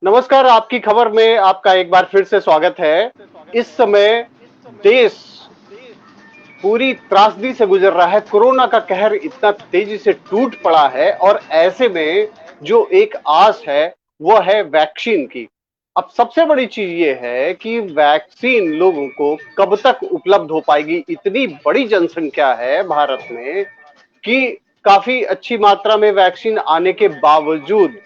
नमस्कार, आपकी खबर में आपका एक बार फिर से स्वागत है। इस समय देश पूरी त्रासदी से गुजर रहा है। कोरोना का कहर इतना तेजी से टूट पड़ा है और ऐसे में जो एक आस है, वो है वैक्सीन की। अब सबसे बड़ी चीज ये है कि वैक्सीन लोगों को कब तक उपलब्ध हो पाएगी। इतनी बड़ी जनसंख्या है भारत में कि काफी अच्छी मात्रा में वैक्सीन आने के बावजूद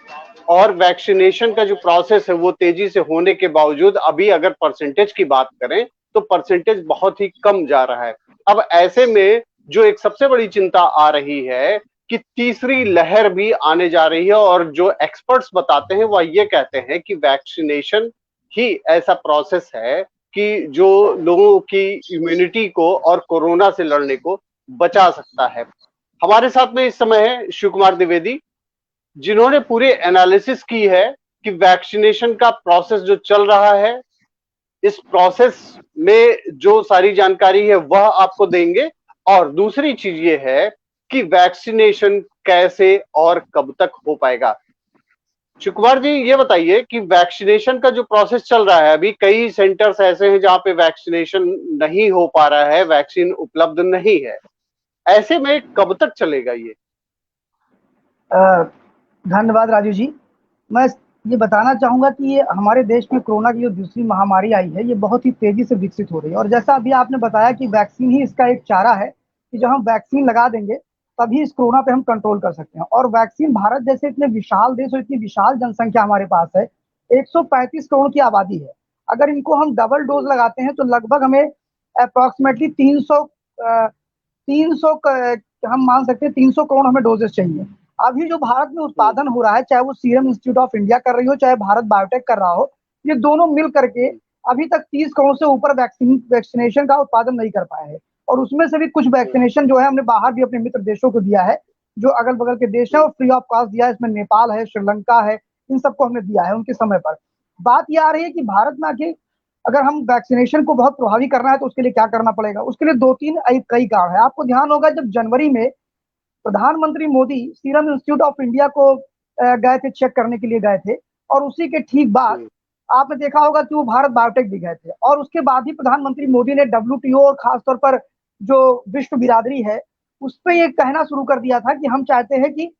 और वैक्सीनेशन का जो प्रोसेस है वो तेजी से होने के बावजूद अभी अगर परसेंटेज की बात करें तो परसेंटेज बहुत ही कम जा रहा है। अब ऐसे में जो एक सबसे बड़ी चिंता आ रही है कि तीसरी लहर भी आने जा रही है और जो एक्सपर्ट्स बताते हैं वह ये कहते हैं कि वैक्सीनेशन ही ऐसा प्रोसेस है कि जो लोगों की इम्यूनिटी को और कोरोना से लड़ने को बचा सकता है। हमारे साथ में इस समय है शिव कुमार द्विवेदी, जिन्होंने पूरे एनालिसिस की है कि वैक्सीनेशन का प्रोसेस जो चल रहा है, इस प्रोसेस में जो सारी जानकारी है वह आपको देंगे। और दूसरी चीज ये है कि वैक्सीनेशन कैसे और कब तक हो पाएगा। शिव कुमार जी, ये बताइए कि वैक्सीनेशन का जो प्रोसेस चल रहा है, अभी कई सेंटर्स ऐसे हैं जहां पे वैक्सीनेशन नहीं हो पा रहा है, वैक्सीन उपलब्ध नहीं है। ऐसे में कब तक चलेगा ये? धन्यवाद राजू जी। मैं ये बताना चाहूँगा कि ये हमारे देश में कोरोना की जो दूसरी महामारी आई है, ये बहुत ही तेज़ी से विकसित हो रही है और जैसा अभी आपने बताया कि वैक्सीन ही इसका एक चारा है कि जब हम वैक्सीन लगा देंगे, तभी इस कोरोना पे हम कंट्रोल कर सकते हैं। और वैक्सीन भारत जैसे इतने विशाल देश और इतनी विशाल जनसंख्या हमारे पास है, 135 करोड़ की आबादी है। अगर इनको हम डबल डोज़ लगाते हैं, तो लगभग हमें अप्रॉक्सिमेटली 300 हम मान सकते हैं 300 करोड़ हमें डोजेस चाहिए। अभी जो भारत में उत्पादन हो रहा है, चाहे वो सीरम इंस्टीट्यूट ऑफ इंडिया कर रही हो, चाहे भारत बायोटेक कर रहा हो, ये दोनों मिल करके अभी तक 30 करोड़ से ऊपर वैक्सीनेशन का उत्पादन नहीं कर पाए हैं। और उसमें से भी कुछ वैक्सीनेशन जो है हमने बाहर भी अपने मित्र देशों को दिया है, जो अगल बगल के देश है, और फ्री ऑफ कॉस्ट दिया है। इसमें नेपाल है, श्रीलंका है, इन सबको हमने दिया है उनके समय पर। बात यह आ रही है कि भारत में आके अगर हम वैक्सीनेशन को बहुत प्रभावी करना है, तो उसके लिए क्या करना पड़ेगा। उसके लिए दो तीन कई कारण है। आपको ध्यान होगा, जब जनवरी में प्रधानमंत्री Modi serum institute of India को गए थे, चेक करने के लिए गए थे, और उसी के ठीक बाद आपने देखा होगा कि वो भारत बायोटेक भी गए थे। और उसके बाद ही प्रधानमंत्री मोदी ने डब्ल्यूटीओ और खासतौर पर जो विश्व बिरादरी है, उस पर ये कहना शुरू कर दिया था कि हम चाहते हैं कि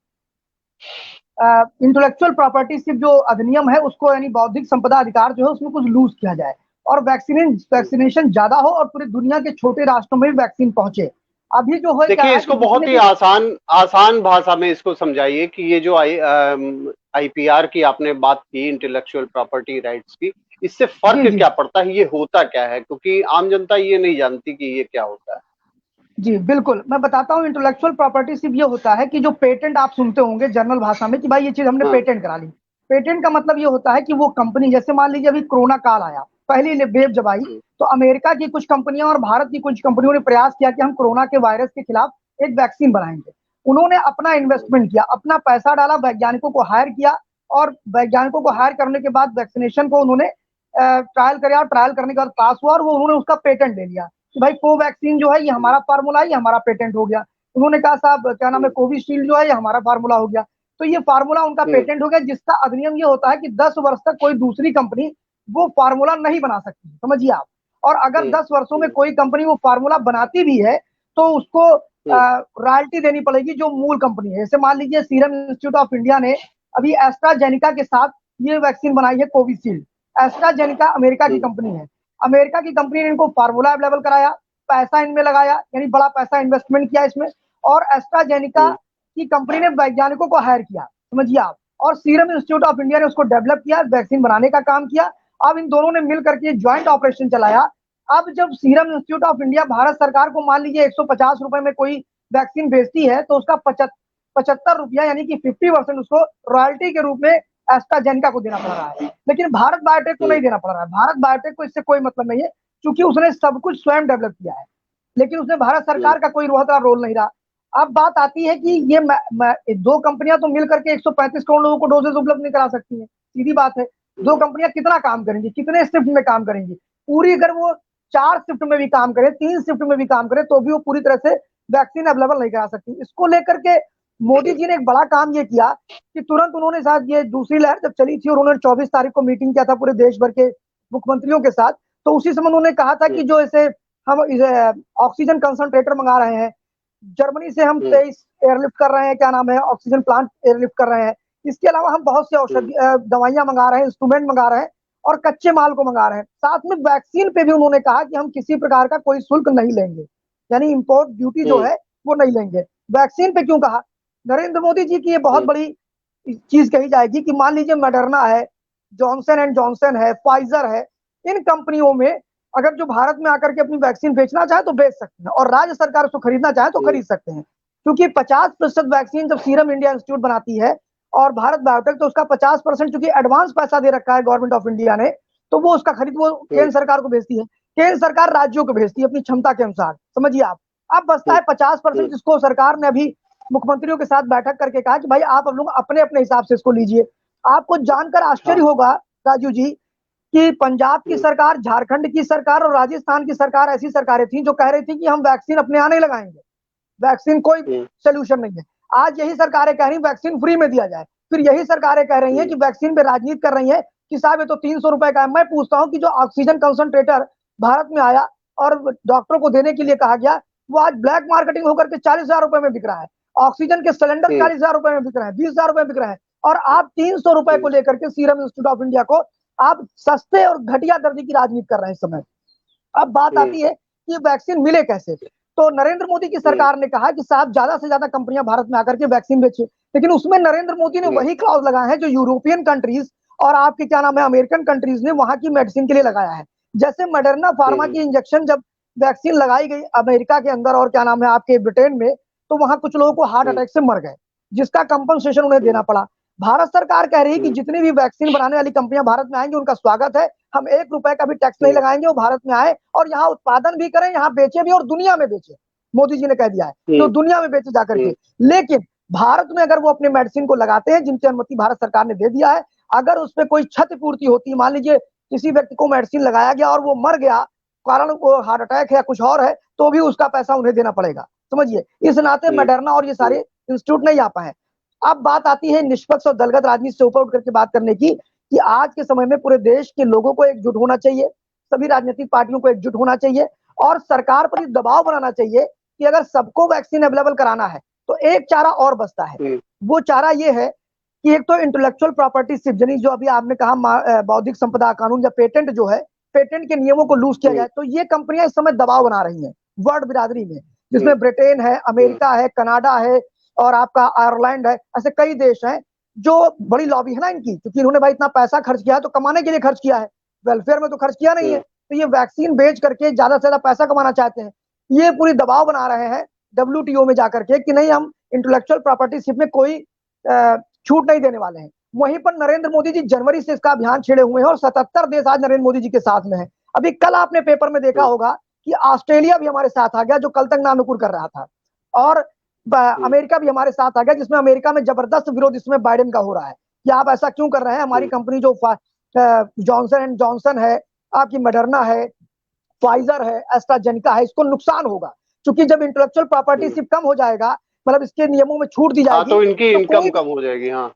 इंटेलेक्चुअल प्रॉपर्टी सिर्फ जो अधिनियम है उसको, यानी बौद्धिक संपदा अधिकार जो है, उसमें कुछ लूज किया जाए और वैक्सीनेशन ज्यादा हो और पूरी दुनिया के छोटे राष्ट्रों में भी वैक्सीन पहुंचे। अभी जो है क्या देखिए, है इसको कि बहुत ही आसान आसान भाषा में इसको समझाइए कि ये जो आईपीआर की आपने बात की, इंटेलेक्चुअल प्रॉपर्टी राइट्स की, इससे जी फर्क जी क्या पड़ता है, ये होता क्या है? क्योंकि आम जनता ये नहीं जानती कि ये क्या होता है। जी, बिल्कुल मैं बताता हूँ। इंटेलेक्चुअल प्रॉपर्टी सिर्फ ये होता है कि जो पेटेंट आप सुनते होंगे जनरल भाषा में कि भाई ये चीज हमने हाँ। पेटेंट करा ली। पेटेंट का मतलब ये होता है कि वो कंपनी, जैसे मान लीजिए अभी कोरोना काल आया, पहली वेव जब आई, हम्म, तो अमेरिका की कुछ कंपनियां और भारत की कुछ कंपनियों ने प्रयास किया कि हम कोरोना के वायरस के खिलाफ एक वैक्सीन बनाएंगे। उन्होंने अपना हम्म, इन्वेस्टमेंट किया, अपना पैसा डाला, वैज्ञानिकों को हायर किया, और वैज्ञानिकों को हायर करने के बाद वैक्सीनेशन को उन्होंने ट्रायल कराया, और ट्रायल करने के बाद पास हुआ, और वो उन्होंने उसका पेटेंट ले लिया कि भाई कोवैक्सीन जो है ये हमारा फार्मूला है, ये हमारा पेटेंट हो गया। उन्होंने कहा साहब क्या नाम है, हम्म, कोविशील्ड जो है ये हमारा फार्मूला हो गया। तो ये फार्मूला उनका हम्म, पेटेंट हो गया, जिसका अधिनियम ये होता है कि 10 वर्ष तक कोई दूसरी कंपनी वो फार्मूला नहीं बना सकती, समझिए आप। और अगर हम्म, 10 वर्षों में हम्म, कोई कंपनी वो फार्मूला बनाती भी है, तो उसको हम्म, रॉयल्टी देनी पड़ेगी जो मूल कंपनी है। जैसे मान लीजिए सीरम इंस्टीट्यूट ऑफ इंडिया ने अभी एस्ट्राजेनिका के साथ ये वैक्सीन बनाई है, कोविशील्ड। एस्ट्राजेनिका अमेरिका की हम्म, कंपनी है। अमेरिका की कंपनी ने इनको फार्मूला अवेलेबल कराया, पैसा इनमें लगाया, यानी बड़ा पैसा इन्वेस्टमेंट किया इसमें, और एस्ट्राजेनिका हम्म, की कंपनी ने वैज्ञानिकों को हायर किया, समझिए आप। और सीरम इंस्टीट्यूट ऑफ इंडिया ने उसको डेवलप किया, वैक्सीन बनाने का काम किया। अब इन दोनों ने मिल करके ज्वाइंट ऑपरेशन चलाया। अब जब serum institute of India Bharat सरकार को मान लीजिए 150 रुपए में कोई वैक्सीन बेचती है, तो उसका 75 रुपया, यानी कि 50% उसको रॉयल्टी के रूप में एस्ट्राजेनिका को देना पड़ रहा है। लेकिन भारत बायोटेक को हम्म, नहीं देना पड़ रहा है। भारत बायोटेक को इससे कोई मतलब नहीं है, क्योंकि उसने सब कुछ स्वयं डेवलप किया है। लेकिन उसमें भारत हम्म, सरकार का कोई बहुत बड़ा रोल नहीं रहा। अब बात आती है कि ये दो कंपनियां तो मिलकर के 135 करोड़ लोगों को डोजेस उपलब्ध नहीं करा सकती हैं, सीधी बात है। दो हम्म, कंपनियां कितना काम करेंगी, कितने शिफ्ट में काम करेंगी? पूरी, अगर वो 4 शिफ्ट में भी काम करे, 3 शिफ्ट में भी काम करे, तो भी वो पूरी तरह से वैक्सीन अवेलेबल नहीं करा सकती। इसको लेकर के मोदी जी ने एक बड़ा काम ये किया कि तुरंत उन्होंने साथ ये दूसरी लहर जब चली थी और उन्होंने 24 तारीख को मीटिंग किया था पूरे देश भर के मुख्यमंत्रियों के साथ, तो उसी समय उन्होंने कहा था कि जो ऐसे हम ऑक्सीजन कंसंट्रेटर मंगा रहे हैं, जर्मनी से हम 23 एयरलिफ्ट कर रहे हैं, क्या नाम है, ऑक्सीजन प्लांट एयरलिफ्ट कर रहे हैं। इसके अलावा हम बहुत से औषधि दवाइयां मंगा रहे हैं, इंस्ट्रूमेंट मंगा रहे हैं और कच्चे माल को मंगा रहे हैं। साथ में वैक्सीन पे भी उन्होंने कहा कि हम किसी प्रकार का कोई शुल्क नहीं लेंगे, यानी इंपोर्ट ड्यूटी जो है वो नहीं लेंगे। वैक्सीन पे क्यों कहा? नरेंद्र मोदी जी की ये बहुत बड़ी चीज कही जाएगी कि मान लीजिए मॉडर्ना है, जॉनसन एंड जॉनसन है, फाइजर है, इन कंपनियों में अगर जो भारत में आकर के अपनी वैक्सीन बेचना चाहे तो बेच सकते हैं और राज्य सरकार उसको खरीदना चाहे तो खरीद सकते हैं, क्योंकि 50% वैक्सीन जब सीरम इंडिया इंस्टीट्यूट बनाती है और भारत बायोटेक तो उसका 50% चूंकि एडवांस पैसा दे रखा है गवर्नमेंट ऑफ इंडिया ने, तो वो उसका खरीद वो केंद्र सरकार को भेजती है, केंद्र सरकार राज्यों को भेजती है अपनी क्षमता के अनुसार, समझिए आप। अब बचता है 50%, जिसको सरकार ने अभी मुख्यमंत्रियों के साथ बैठक करके कहा कि भाई आप लोग अपने अपने हिसाब से इसको लीजिए। आपको जानकर आश्चर्य होगा राजू जी कि पंजाब की सरकार, झारखंड की सरकार और राजस्थान की सरकार ऐसी सरकारें थी जो कह रही थी कि हम वैक्सीन अपने यहाँ नहीं लगाएंगे, वैक्सीन कोई सोल्यूशन नहीं है। आज यही सरकारें कह रही वैक्सीन फ्री में दिया जाए, फिर यही सरकारें कह रही हैं कि वैक्सीन पे राजनीति कर रही है कि साहब ये तो 300 रुपए का है। मैं पूछता हूं कि जो ऑक्सीजन कंसंट्रेटर भारत में आया और डॉक्टरों को देने के लिए कहा गया, वो आज ब्लैक मार्केटिंग होकर के 40,000 रुपए में बिक रहा है। ऑक्सीजन के सिलेंडर 40,000 रुपए में बिक रहे हैं, 20,000 रुपए में बिक रहे हैं, और आप 300 रुपए को लेकर के सीरम इंस्टीट्यूट ऑफ इंडिया को आप सस्ते और घटिया दर्जे की राजनीति कर रहे हैं इस समय। अब बात आती है कि वैक्सीन मिले कैसे, तो नरेंद्र मोदी की सरकार ने कहा कि साहब ज्यादा से ज्यादा कंपनियां भारत में आकर के वैक्सीन बेचे, लेकिन उसमें नरेंद्र मोदी ने वही क्लॉज लगाए हैं जो यूरोपियन कंट्रीज और आपके क्या नाम है अमेरिकन कंट्रीज ने वहां की मेडिसिन के लिए लगाया है। जैसे मॉडर्ना फार्मा की इंजेक्शन जब वैक्सीन लगाई गई अमेरिका के अंदर और क्या नाम है आपके ब्रिटेन में, तो वहां कुछ लोगों को हार्ट अटैक से मर गए, जिसका कंपनसेशन उन्हें देना पड़ा। भारत सरकार कह रही है कि जितनी भी वैक्सीन बनाने वाली कंपनियां भारत में आएंगी उनका स्वागत है, हम 1 रुपए का भी टैक्स नहीं लगाएंगे, वो भारत में आए और यहाँ उत्पादन भी करें, यहाँ बेचे भी और दुनिया में बेचे। मोदी जी ने कह दिया है तो दुनिया में बेचे जाकर के। लेकिन भारत में अगर वो अपने मेडिसिन को लगाते हैं जिनकी अनुमति भारत सरकार ने दे दिया है, अगर उस पर कोई क्षतिपूर्ति होती है, मान लीजिए किसी व्यक्ति को मेडिसिन लगाया गया और वो मर गया, कारण वो हार्ट अटैक है या कुछ और है, तो भी उसका पैसा उन्हें देना पड़ेगा, समझिए। इस नाते मॉडर्ना और ये सारे इंस्टीट्यूट नहीं आ पाए। अब बात आती है निष्पक्ष और दलगत राजनीति से ऊपर उठ करके बात करने की, कि आज के समय में पूरे देश के लोगों को एकजुट होना चाहिए, सभी राजनीतिक पार्टियों को एकजुट होना चाहिए और सरकार पर दबाव बनाना चाहिए कि अगर सबको वैक्सीन अवेलेबल कराना है तो एक चारा और बचता है। वो चारा ये है कि एक तो इंटेलेक्चुअल प्रॉपर्टी शिप, यानी जो अभी आपने कहा बौद्धिक संपदा कानून या पेटेंट जो है, पेटेंट के नियमों को लूज किया जाए। तो ये कंपनियां इस समय दबाव बना रही हैं वर्ल्ड बिरादरी में, जिसमें ब्रिटेन है, अमेरिका है, कनाडा है और आपका आयरलैंड है, ऐसे कई देश हैं जो बड़ी लॉबी है ना इनकी, क्योंकि इन्होंने भाई इतना पैसा खर्च किया है तो कमाने के लिए खर्च किया है, वेलफेयर में तो खर्च किया नहीं है। तो ये वैक्सीन बेच करके ज्यादा से ज्यादा पैसा कमाना चाहते हैं, ये पूरी दबाव बना रहे हैं WTO में जाकर के कि नहीं हम इंटेलेक्चुअल प्रॉपर्टी शिप में कोई छूट नहीं देने वाले हैं। वहीं पर नरेंद्र मोदी जी जनवरी से इसका अभियान छेड़े हुए हैं और 77 देश आज नरेंद्र मोदी जी के साथ में है। अभी कल आपने पेपर में देखा होगा कि ऑस्ट्रेलिया भी हमारे साथ आ गया जो कल तक नानुकुर कर रहा था, और अमेरिका भी हमारे साथ आ गया, जिसमें अमेरिका में जबरदस्त विरोध इसमें बाइडेन का हो रहा है कि आप ऐसा क्यों कर रहे हैं, हमारी कंपनी जो जॉनसन एंड जॉनसन है, आपकी मॉडर्ना है, फाइजर है, एस्ट्राजेनेका है, इसको नुकसान होगा, क्योंकि जब इंटेलेक्चुअल प्रॉपर्टी शिप कम हो जाएगा, मतलब इसके नियमों में छूट दी जाएगी, तो इनकी इनकम कम हो जाएगी। हाँ,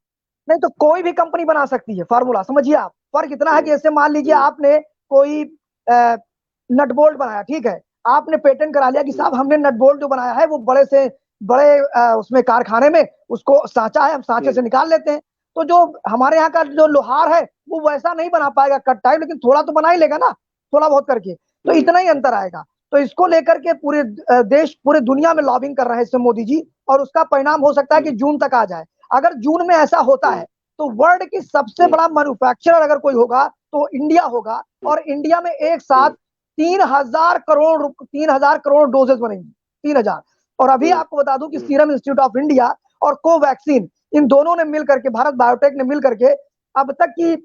नहीं तो कोई भी कंपनी बना सकती है फार्मूला, समझिए आप। फर्क इतना है कि जैसे मान लीजिए आपने कोई नट बोल्ट बनाया, ठीक है, आपने पेटेंट करा लिया कि साहब हमने नट बोल्ट जो बनाया है वो बड़े से बड़े उसमें कारखाने में उसको सांचा है, हम सांचे से निकाल लेते हैं। तो जो हमारे यहाँ का जो लोहार है वो वैसा नहीं बना पाएगा कट टाइप, लेकिन थोड़ा तो बना ही लेगा ना, थोड़ा बहुत करके, तो इतना ही अंतर आएगा। तो इसको लेकर के पूरे देश पूरे दुनिया में लॉबिंग कर रहे हैं इससे मोदी जी, और उसका परिणाम हो सकता है कि जून तक आ जाए। अगर जून में ऐसा होता है तो वर्ल्ड की सबसे बड़ा मैन्युफैक्चरर अगर कोई होगा तो इंडिया होगा, और इंडिया में एक साथ 3,000 करोड़ डोजेस बनेंगी, 3,000। और अभी आपको बता दूं कि सीरम इंस्टीट्यूट ऑफ इंडिया और कोवैक्सीन, इन दोनों ने मिल करके, भारत बायोटेक ने मिल करके अब तक की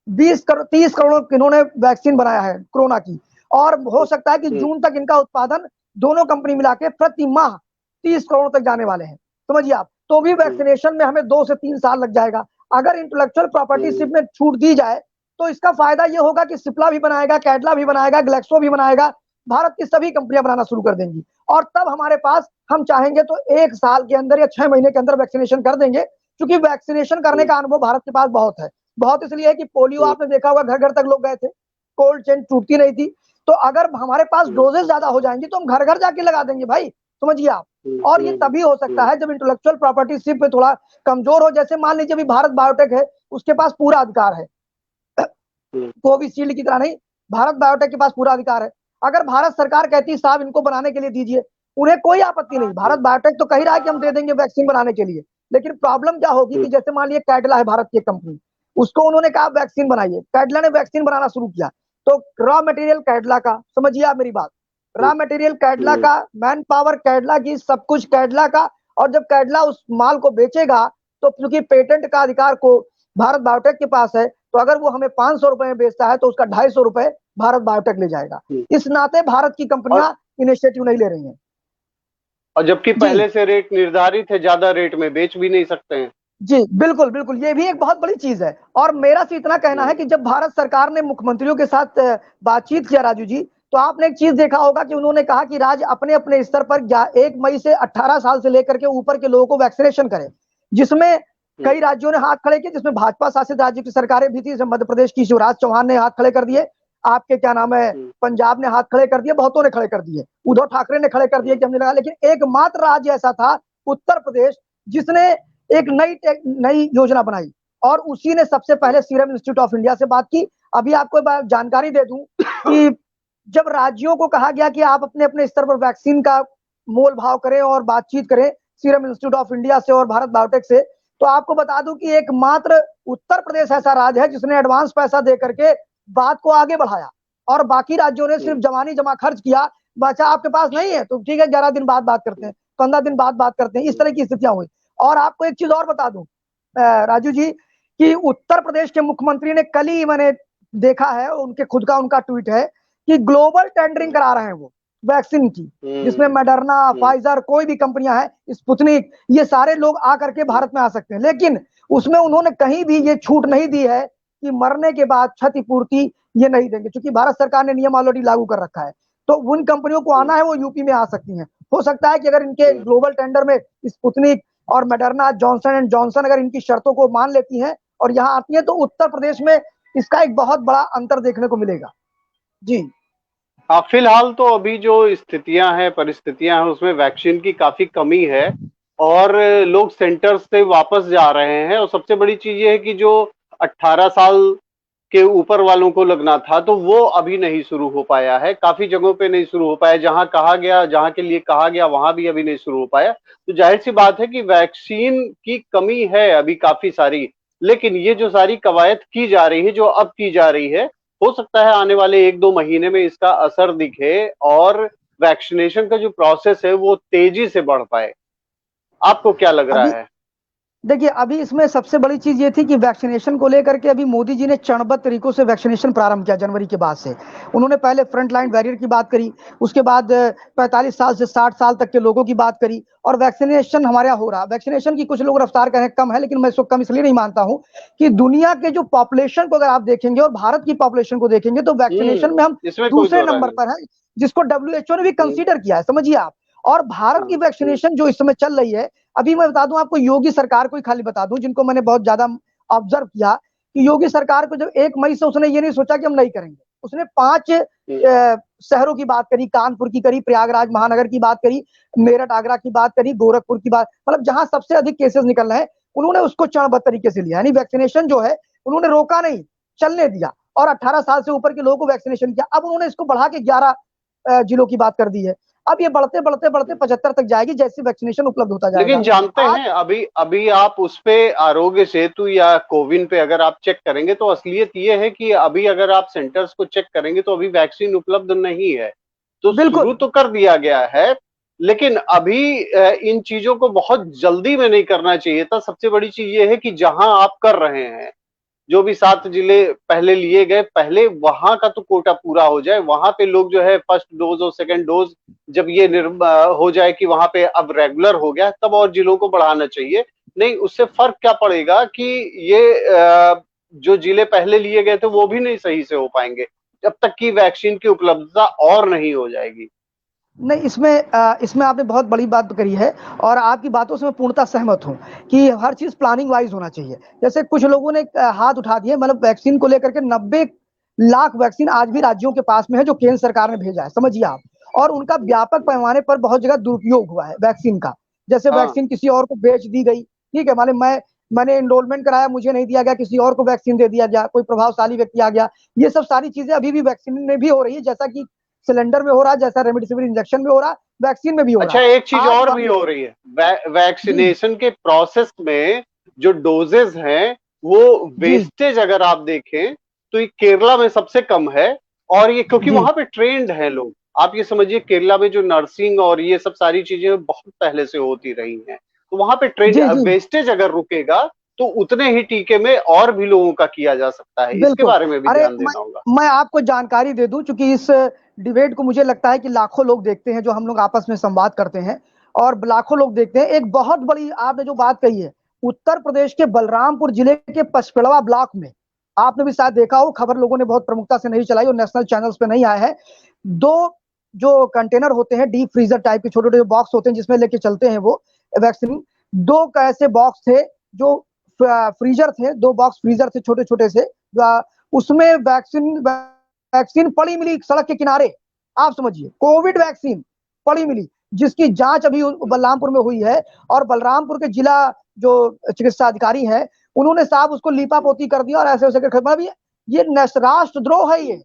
30 करोड़ इन्होंने वैक्सीन बनाया है कोरोना की, और हो सकता है कि जून तक इनका उत्पादन दोनों कंपनी मिला के प्रति माह 30 करोड़ तक जाने वाले हैं, समझिए आप। तो भी वैक्सीनेशन में हमें 2 से 3 साल लग जाएगा। अगर इंटेलेक्चुअल प्रॉपर्टी शिप में छूट दी जाए तो इसका फायदा ये होगा कि सिप्ला भी बनाएगा, कैडला भी बनाएगा, ग्लेक्सो भी बनाएगा, भारत की सभी कंपनियां बनाना शुरू कर देंगी, और तब हमारे पास हम चाहेंगे तो 1 साल के अंदर या 6 महीने के अंदर वैक्सीनेशन कर देंगे, क्योंकि वैक्सीनेशन करने का अनुभव भारत के पास बहुत है। बहुत इसलिए है कि पोलियो आपने देखा होगा, घर घर तक लोग गए थे, कोल्ड चेन टूटती नहीं थी। तो अगर हमारे पास डोजेस ज्यादा हो जाएंगी तो हम घर घर जाके लगा देंगे भाई, समझिए आप। और ये तभी हो सकता है जब इंटेलेक्चुअल प्रॉपर्टी सिर्फ थोड़ा कमजोर हो। जैसे मान लीजिए अभी भारत बायोटेक है, उसके पास पूरा अधिकार है, कोविशील्ड की तरह नहीं, भारत बायोटेक के पास पूरा अधिकार है। अगर भारत सरकार कहती है साहब इनको बनाने के लिए दीजिए, उन्हें कोई आपत्ति नहीं। भारत बायोटेक तो कह रहा है कि हम दे देंगे वैक्सीन बनाने के लिए, लेकिन प्रॉब्लम क्या होगी कि जैसे मान लीजिए कैडला है भारत की कंपनी, उसको उन्होंने कहा वैक्सीन बनाइए, कैडला ने वैक्सीन बनाना शुरू किया, तो रॉ मटेरियल कैडला का, समझिए आप मेरी बात, रॉ मटेरियल कैडला का, मैन पावर कैडला की, सब कुछ कैडला का। और जब कैडला उस माल को बेचेगा तो क्योंकि पेटेंट का अधिकार को भारत बायोटेक के पास है, तो अगर वो हमें 500 रुपए में बेचता है तो उसका 250 रुपए भारत बायोटेक ले जाएगा। इस नाते भारत की कंपनियां इनिशिएटिव नहीं ले रही हैं। और जबकि पहले से रेट निर्धारित है, ज्यादा रेट में बेच भी नहीं सकते हैं। जी बिल्कुल बिल्कुल, ये भी एक बहुत बड़ी चीज है। और मेरा से इतना कहना है कि जब भारत सरकार ने मुख्यमंत्रियों के साथ बातचीत किया राजू जी, तो आपने एक चीज देखा होगा कि उन्होंने कहा कि राज्य अपने अपने स्तर पर 1 मई से 18 साल से लेकर के ऊपर के लोगों को वैक्सीनेशन करे, जिसमें कई राज्यों ने हाथ खड़े किए, जिसमें भाजपा शासित राज्य की सरकारें भी थी। मध्य प्रदेश की शिवराज चौहान ने हाथ खड़े कर दिए, आपके क्या नाम है पंजाब ने हाथ खड़े कर दिए, बहुतों ने खड़े कर दिए, उद्धव ठाकरे ने खड़े कर दिए कि हमने लगा। लेकिन एकमात्र राज्य ऐसा था उत्तर प्रदेश जिसने एक नई योजना बनाई, और उसी ने सबसे पहले सीरम इंस्टीट्यूट ऑफ इंडिया से बात की। अभी आपको जानकारी दे दूं कि जब राज्यों को कहा गया कि आप अपने अपने स्तर पर वैक्सीन का मोल भाव करें और बातचीत करें सीरम इंस्टीट्यूट ऑफ इंडिया से और भारत बायोटेक से, तो आपको बता दूं कि एकमात्र उत्तर प्रदेश ऐसा राज्य है जिसने एडवांस पैसा दे करके बात को आगे बढ़ाया, और बाकी राज्यों ने सिर्फ जमानी जमा खर्च किया। बचा आपके पास नहीं है तो ठीक है, 11 दिन बाद बात करते हैं, 15 दिन बाद बात करते हैं, इस तरह की स्थितियां हुई। और आपको एक चीज और बता दूं राजू जी, कि उत्तर प्रदेश के मुख्यमंत्री ने कल ही मैंने देखा है, उनके खुद का उनका ट्वीट है कि ग्लोबल टेंडरिंग करा रहे हैं वो वैक्सीन की, जिसमें मॉडर्ना, फाइजर, कोई भी कंपनियां हैं, स्पुतनिक, ये सारे लोग आकर के भारत में आ सकते हैं। लेकिन उसमें उन्होंने कहीं भी ये छूट नहीं दी है कि मरने के बाद क्षतिपूर्ति ये नहीं देंगे, क्योंकि भारत सरकार ने नियम ऑलरेडी लागू कर रखा है। तो उन कंपनियों को आना है वो यूपी में आ सकती हैं। हो सकता है कि अगर इनके ग्लोबल टेंडर में स्पुतनिक और मॉडर्ना, जॉनसन एंड जॉनसन अगर इनकी शर्तों को मान लेती हैं और यहाँ आती हैं, तो उत्तर प्रदेश में इसका एक बहुत बड़ा अंतर देखने को मिलेगा। जी हाँ, फिलहाल तो अभी जो स्थितियां हैं, परिस्थितियां हैं, उसमें वैक्सीन की काफी कमी है और लोग सेंटर से वापस जा रहे हैं। और सबसे बड़ी चीज ये है कि जो 18 साल के ऊपर वालों को लगना था तो वो अभी नहीं शुरू हो पाया है, काफी जगहों पे नहीं शुरू हो पाया, जहां कहा गया, जहां के लिए कहा गया वहां भी अभी नहीं शुरू हो पाया। तो जाहिर सी बात है कि वैक्सीन की कमी है अभी काफी सारी। लेकिन ये जो सारी कवायद की जा रही है, जो अब की जा रही है, हो सकता है आने वाले 1-2 महीने में इसका असर दिखे और वैक्सीनेशन का जो प्रोसेस है वो तेजी से बढ़ पाए। आपको क्या लग रहा है? देखिए, अभी इसमें सबसे बड़ी चीज ये थी कि वैक्सीनेशन को लेकर के अभी मोदी जी ने चरणबद्ध तरीकों से वैक्सीनेशन प्रारंभ किया जनवरी के बाद से। उन्होंने पहले फ्रंट लाइन वॉरियर की बात करी, उसके बाद 45 साल से 60 साल तक के लोगों की बात करी, और वैक्सीनेशन हमारे यहाँ हो रहा। वैक्सीनेशन की कुछ लोग रफ्तार कहें कम है, लेकिन मैं इसको कम इसलिए नहीं मानता हूँ कि दुनिया के जो पॉपुलेशन को अगर आप देखेंगे और भारत की पॉपुलेशन को देखेंगे तो वैक्सीनेशन में हम दूसरे नंबर पर है, जिसको WHO ने भी कंसीडर किया है, समझिए आप। और भारत की वैक्सीनेशन जो इस समय चल रही है, अभी मैं बता दूं आपको, योगी सरकार को ही खाली बता दूं, जिनको मैंने बहुत ज्यादा ऑब्जर्व किया, कि योगी सरकार को जब 1 मई से उसने ये नहीं सोचा कि हम नहीं करेंगे, उसने 5 शहरों की बात करी, कानपुर की करी, प्रयागराज महानगर की बात करी, मेरठ आगरा की बात करी, गोरखपुर की बात, मतलब जहां सबसे अधिक केसेस निकल रहे हैं उन्होंने उसको चरणबद्ध तरीके से लिया। यानी वैक्सीनेशन जो है उन्होंने रोका नहीं, चलने दिया, और 18 साल से ऊपर के लोगों को वैक्सीनेशन किया। अब उन्होंने इसको बढ़ा के 11 जिलों की बात कर दी है। अब ये बढ़ते बढ़ते बढ़ते 75 तक जाएगी जैसे वैक्सीनेशन उपलब्ध होता जाएगा। लेकिन जानते हैं, अभी अभी आप उस पे आरोग्य सेतु या कोविन पे अगर आप चेक करेंगे तो असलियत ये है कि अभी अगर आप सेंटर्स को चेक करेंगे तो अभी वैक्सीन उपलब्ध नहीं है। तो शुरू तो कर दिया गया है, लेकिन अभी इन चीजों को बहुत जल्दी में नहीं करना चाहिए था। सबसे बड़ी चीज ये है कि जहां आप कर रहे हैं, जो भी 7 जिले पहले लिए गए, पहले वहां का तो कोटा पूरा हो जाए, वहां पे लोग जो है फर्स्ट डोज और सेकंड डोज जब ये हो जाए कि वहां पे अब रेगुलर हो गया, तब और जिलों को बढ़ाना चाहिए। नहीं, उससे फर्क क्या पड़ेगा कि ये जो जिले पहले लिए गए थे वो भी नहीं सही से हो पाएंगे जब तक कि वैक्सीन की उपलब्धता और नहीं हो जाएगी। नहीं, इसमें आपने बहुत बड़ी बात करी है और आपकी बातों से मैं पूर्णतः सहमत हूं कि हर चीज प्लानिंग वाइज होना चाहिए। जैसे कुछ लोगों ने हाथ उठा दिए, मतलब वैक्सीन को लेकर के 90 लाख वैक्सीन आज भी राज्यों के पास में है जो केंद्र सरकार ने भेजा है, समझिए आप। और उनका व्यापक पैमाने पर बहुत जगह दुरुपयोग हुआ है वैक्सीन का। जैसे हाँ वैक्सीन किसी और को बेच दी गई, ठीक है, माने मैंने एनरोलमेंट कराया, मुझे नहीं दिया गया, किसी और को वैक्सीन दे दिया गया, कोई प्रभावशाली व्यक्ति आ गया। ये सब सारी चीजें अभी भी वैक्सीन में भी हो रही है, जैसा कि सिलेंडर में हो रहा है, जैसा रेमडेसिविर इंजेक्शन में हो रहा है, वैक्सीन में भी हो रहा अच्छा, है। एक चीज आज और भी हो रही है, जी वैक्सीनेशन के प्रोसेस में जो डोजेज हैं वो जी वेस्टेज अगर आप देखें तो ये केरला में सबसे कम है। और ये क्योंकि जी वहां पे ट्रेंड है लोग, आप ये समझिए केरला में जो नर्सिंग और ये सब सारी चीजें बहुत पहले से होती रही हैं, तो वहां पे ट्रेंड जी जी वेस्टेज अगर रुकेगा तो उतने ही टीके में और भी लोगों का किया जा सकता है, इसके बिल्कुल। बारे में भी अरे ध्यान देना होगा। मैं आपको जानकारी दे दूं, चूंकि इस डिबेट को मुझे लगता है कि लाखों लोग देखते हैं, जो हम लोग आपस में संवाद करते हैं, और लाखों लोग देखते हैं। एक बहुत बड़ी आपने जो बात कही है, उत्तर प्रदेश के बलरामपुर जिले के पचपेड़वा ब्लॉक में, आपने भी शायद देखा हो, खबर लोगों ने बहुत प्रमुखता से नहीं चलाई और नेशनल चैनल्स पे नहीं आया है। दो जो कंटेनर होते हैं, डीप फ्रीजर टाइप के छोटे छोटे बॉक्स होते हैं जिसमें लेके चलते हैं वो वैक्सीन, दो ऐसे बॉक्स थे जो फ्रीजर थे, दो बॉक्स फ्रीजर थे छोटे छोटे से, उसमें वैक्सीन वैक्सीन पड़ी मिली सड़क के किनारे। आप समझिए, कोविड वैक्सीन पड़ी मिली, जिसकी जांच अभी बलरामपुर में हुई है। और बलरामपुर के जिला जो चिकित्सा अधिकारी है, उन्होंने साहब उसको लीपा पोती कर दिया और ऐसे वैसे कर, मतलब ये राष्ट्रद्रोह है ये।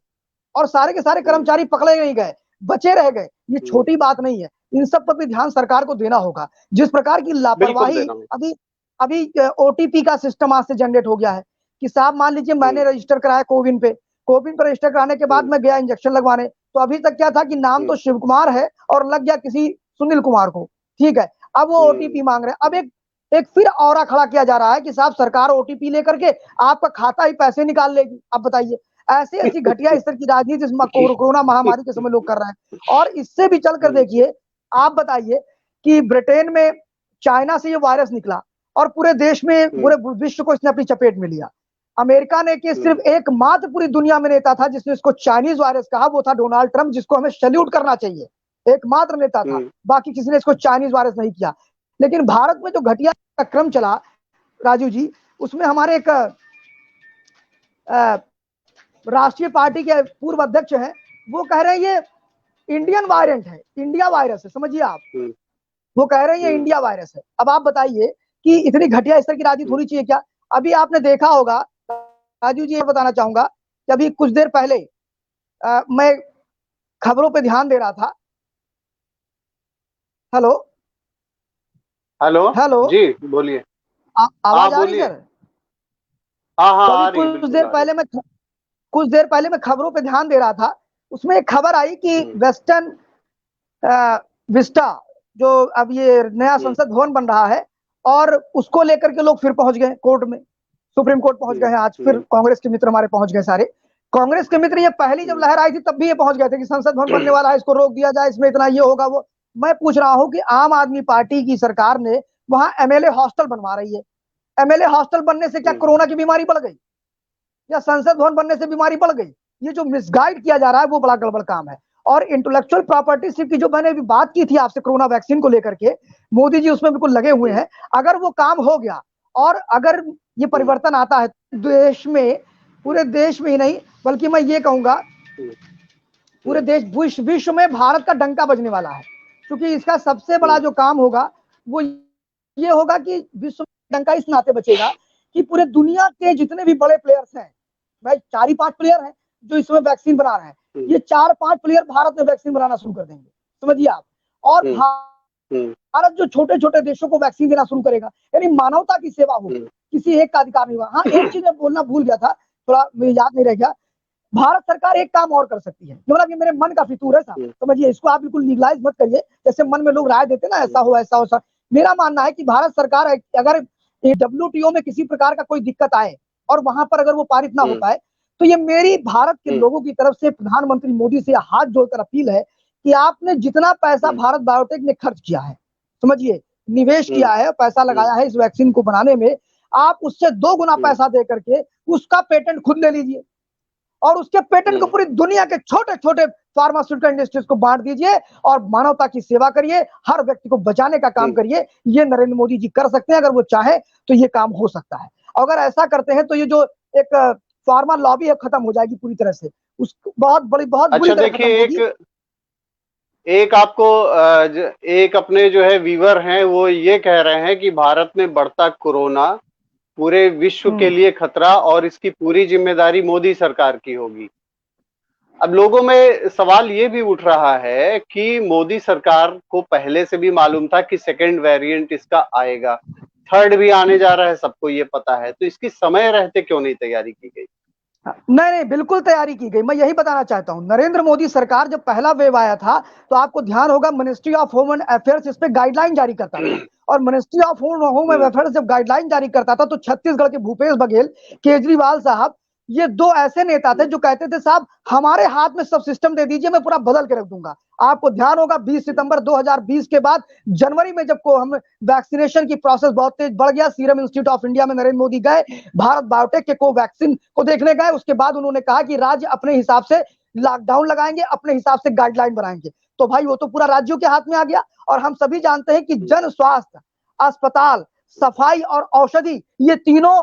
और सारे के सारे कर्मचारी पकड़े नहीं गए, बचे रह गए। ये छोटी बात नहीं है, इन सब पर भी ध्यान सरकार को देना होगा। जिस प्रकार की बिल्कुल लापरवाही देना होगा। अभी अभी ओटीपी का सिस्टम आज से जनरेट हो गया है कि साहब मान लीजिए मैंने रजिस्टर कराया कोविन पे रजिस्टर कराने के बाद मैं गया इंजेक्शन लगवाने, तो अभी तक क्या था कि नाम तो शिव कुमार है और लग गया किसी सुनील कुमार को, ठीक है। अब वो ओटीपी मांग रहे हैं। अब एक एक फिर औरा खड़ा किया जा रहा है कि साहब सरकार ओटीपी लेकर के आपका खाता ही पैसे निकाल लेगी। अब बताइए, ऐसी ऐसी घटिया स्तर की राजनीति कोरोना महामारी के समय लोग कर रहे हैं। और इससे भी चलकर देखिए, आप बताइए कि ब्रिटेन में चाइना से ये वायरस निकला और पूरे देश में, पूरे विश्व को इसने अपनी चपेट में लिया। अमेरिका ने कि सिर्फ एकमात्र पूरी दुनिया में नेता था जिसने इसको चाइनीज वायरस कहा, वो था डोनाल्ड ट्रंप, जिसको हमें सैल्यूट करना चाहिए। एकमात्र नेता था, बाकी किसी ने इसको चाइनीज वायरस नहीं किया। लेकिन भारत में जो घटिया क्रम चला राजू जी, उसमें हमारे एक राष्ट्रीय पार्टी के पूर्व अध्यक्ष हैं, वो कह रहे हैं ये इंडियन वायरेंट है, इंडिया वायरस है, समझिए आप। वो कह रहे हैं ये इंडिया वायरस है। अब आप बताइए कि इतनी घटिया स्तर की राजनीति होनी चाहिए क्या? अभी आपने देखा होगा राजू जी, बताना चाहूंगा कि अभी कुछ देर पहले मैं खबरों पे ध्यान दे रहा था। Hello hello. हेलो, जी बोलिए। हाँ आवाज आ रही बोलिए। सर? हाँ हाँ तो अभी आ रही है, बिल्कुल आ रही कुछ देर पहले मैं खबरों पे ध्यान दे रहा था। उसमें एक खबर आई कि है। वेस्टर्न विस्टा, जो अब ये नया संसद भवन बन रहा है, और उसको लेकर के लोग फिर पहुंच गए कोर्ट में, सुप्रीम कोर्ट पहुंच गए हैं आज फिर। कांग्रेस के मित्र हमारे पहुंच गए सारे। कांग्रेस के मित्र, ये पहली जब लहर आई थी तब भी ये पहुंच गए थे कि संसद भवन बनने वाला है, इसको रोक दिया जाए, इसमें इतना ये होगा वो। मैं पूछ रहा हूं कि आम आदमी पार्टी की सरकार ने वहां एमएलए हॉस्टल बनवा रही है। एमएलए हॉस्टल बनने से क्या कोरोना की बीमारी बढ़ गई, या संसद भवन बनने से बीमारी बढ़ गई? ये जो मिसगाइड किया जा रहा है वो बड़ा गड़बड़ काम है। और इंटेलेक्चुअल प्रॉपर्टी की जो मैंने अभी बात की थी आपसे कोरोना वैक्सीन को लेकर के, मोदी जी उसमें बिल्कुल लगे हुए हैं। अगर वो काम हो गया और अगर ये परिवर्तन आता है देश में, पूरे देश में ही नहीं बल्कि मैं ये कहूंगा पूरे देश विश्व में भारत का डंका बजने वाला है। क्योंकि इसका सबसे बड़ा जो काम होगा वो ये होगा कि विश्व में डंका इस नाते बचेगा कि पूरे दुनिया के जितने भी बड़े प्लेयर्स हैं, भाई 4 ही 5 प्लेयर हैं जो इसमें वैक्सीन बना रहे हैं, ये 4-5 प्लेयर भारत में वैक्सीन बनाना शुरू कर देंगे, समझिए आप। और भारत जो छोटे छोटे देशों को वैक्सीन देना शुरू करेगा, यानी मानवता की सेवा होगी, किसी एक का अधिकार नहीं होगा। हाँ, एक चीज मैं बोलना भूल गया था, थोड़ा मुझे याद नहीं रह गया। भारत सरकार एक काम और कर सकती है, मतलब ये मेरे मन का फितूर है साहब, समझिए, इसको आप बिल्कुल लीगलाइज मत करिए। जैसे मन में लोग राय देते ना, ऐसा हो ऐसा हो। मेरा मानना है कि भारत सरकार अगर डब्ल्यूटीओ में किसी प्रकार का कोई दिक्कत आए और वहां पर अगर वो पारित ना हो पाए, तो ये मेरी भारत के लोगों की तरफ से प्रधानमंत्री मोदी से हाथ जोड़कर अपील है कि आपने जितना पैसा भारत बायोटेक ने खर्च किया है, समझिए, निवेश किया है, पैसा लगाया है इस वैक्सीन को बनाने में, आप उससे 2 गुना पैसा दे करके उसका पेटेंट खुद ले लीजिए और उसके पेटेंट को पूरी दुनिया के छोटे छोटे फार्मास्यूटिकल इंडस्ट्रीज को बांट दीजिए और मानवता की सेवा करिए, हर व्यक्ति को बचाने का काम करिए। ये नरेंद्र मोदी जी कर सकते हैं, अगर वो चाहे तो ये काम हो सकता है। अगर ऐसा करते हैं तो ये जो एक फार्मा लॉबी है खत्म हो जाएगी पूरी तरह से, उस बहुत बुरी अच्छा तरह खत्म देखिए, होगी। एक आपको एक अपने जो है वीवर हैं वो ये कह रहे हैं कि भारत में बढ़ता कोरोना पूरे विश्व के लिए खतरा और इसकी पूरी जिम्मेदारी मोदी सरकार की होगी। अब लोगों में सवाल ये भी उठ रहा है कि मोदी सरकार को पहले से भी मालूम था कि सेकेंड वेरिएंट इसका आएगा, थर्ड भी आने जा रहा है, सबको ये पता है, तो इसकी समय रहते क्यों नहीं तैयारी की गई? नहीं, बिल्कुल तैयारी की गई। मैं यही बताना चाहता हूं, नरेंद्र मोदी सरकार जब पहला वेव आया था तो आपको ध्यान होगा ministry of home and affairs इस पे गाइडलाइन जारी करता था, और ministry of home and affairs जब गाइडलाइन जारी करता था तो छत्तीसगढ़ के भूपेश बघेल, केजरीवाल साहब, ये दो ऐसे नेता थे जो कहते थे साहब हमारे हाथ में सब सिस्टम दे दीजिए, मैं पूरा बदल के रख दूंगा। आपको ध्यान होगा 20 सितंबर 2020 के बाद जनवरी में जब को हम वैक्सीनेशन की प्रोसेस बहुत तेज बढ़ गया, सीरम इंस्टीट्यूट ऑफ इंडिया में नरेंद्र मोदी गए, भारत बायोटेक के कोवैक्सीन को देखने गए, उसके बाद उन्होंने कहा कि राज्य अपने हिसाब से लॉकडाउन लगाएंगे, अपने हिसाब से गाइडलाइन बनाएंगे। तो भाई वो तो पूरा राज्यों के हाथ में आ गया। और हम सभी जानते हैं कि जन स्वास्थ्य, अस्पताल, सफाई और औषधि, ये तीनों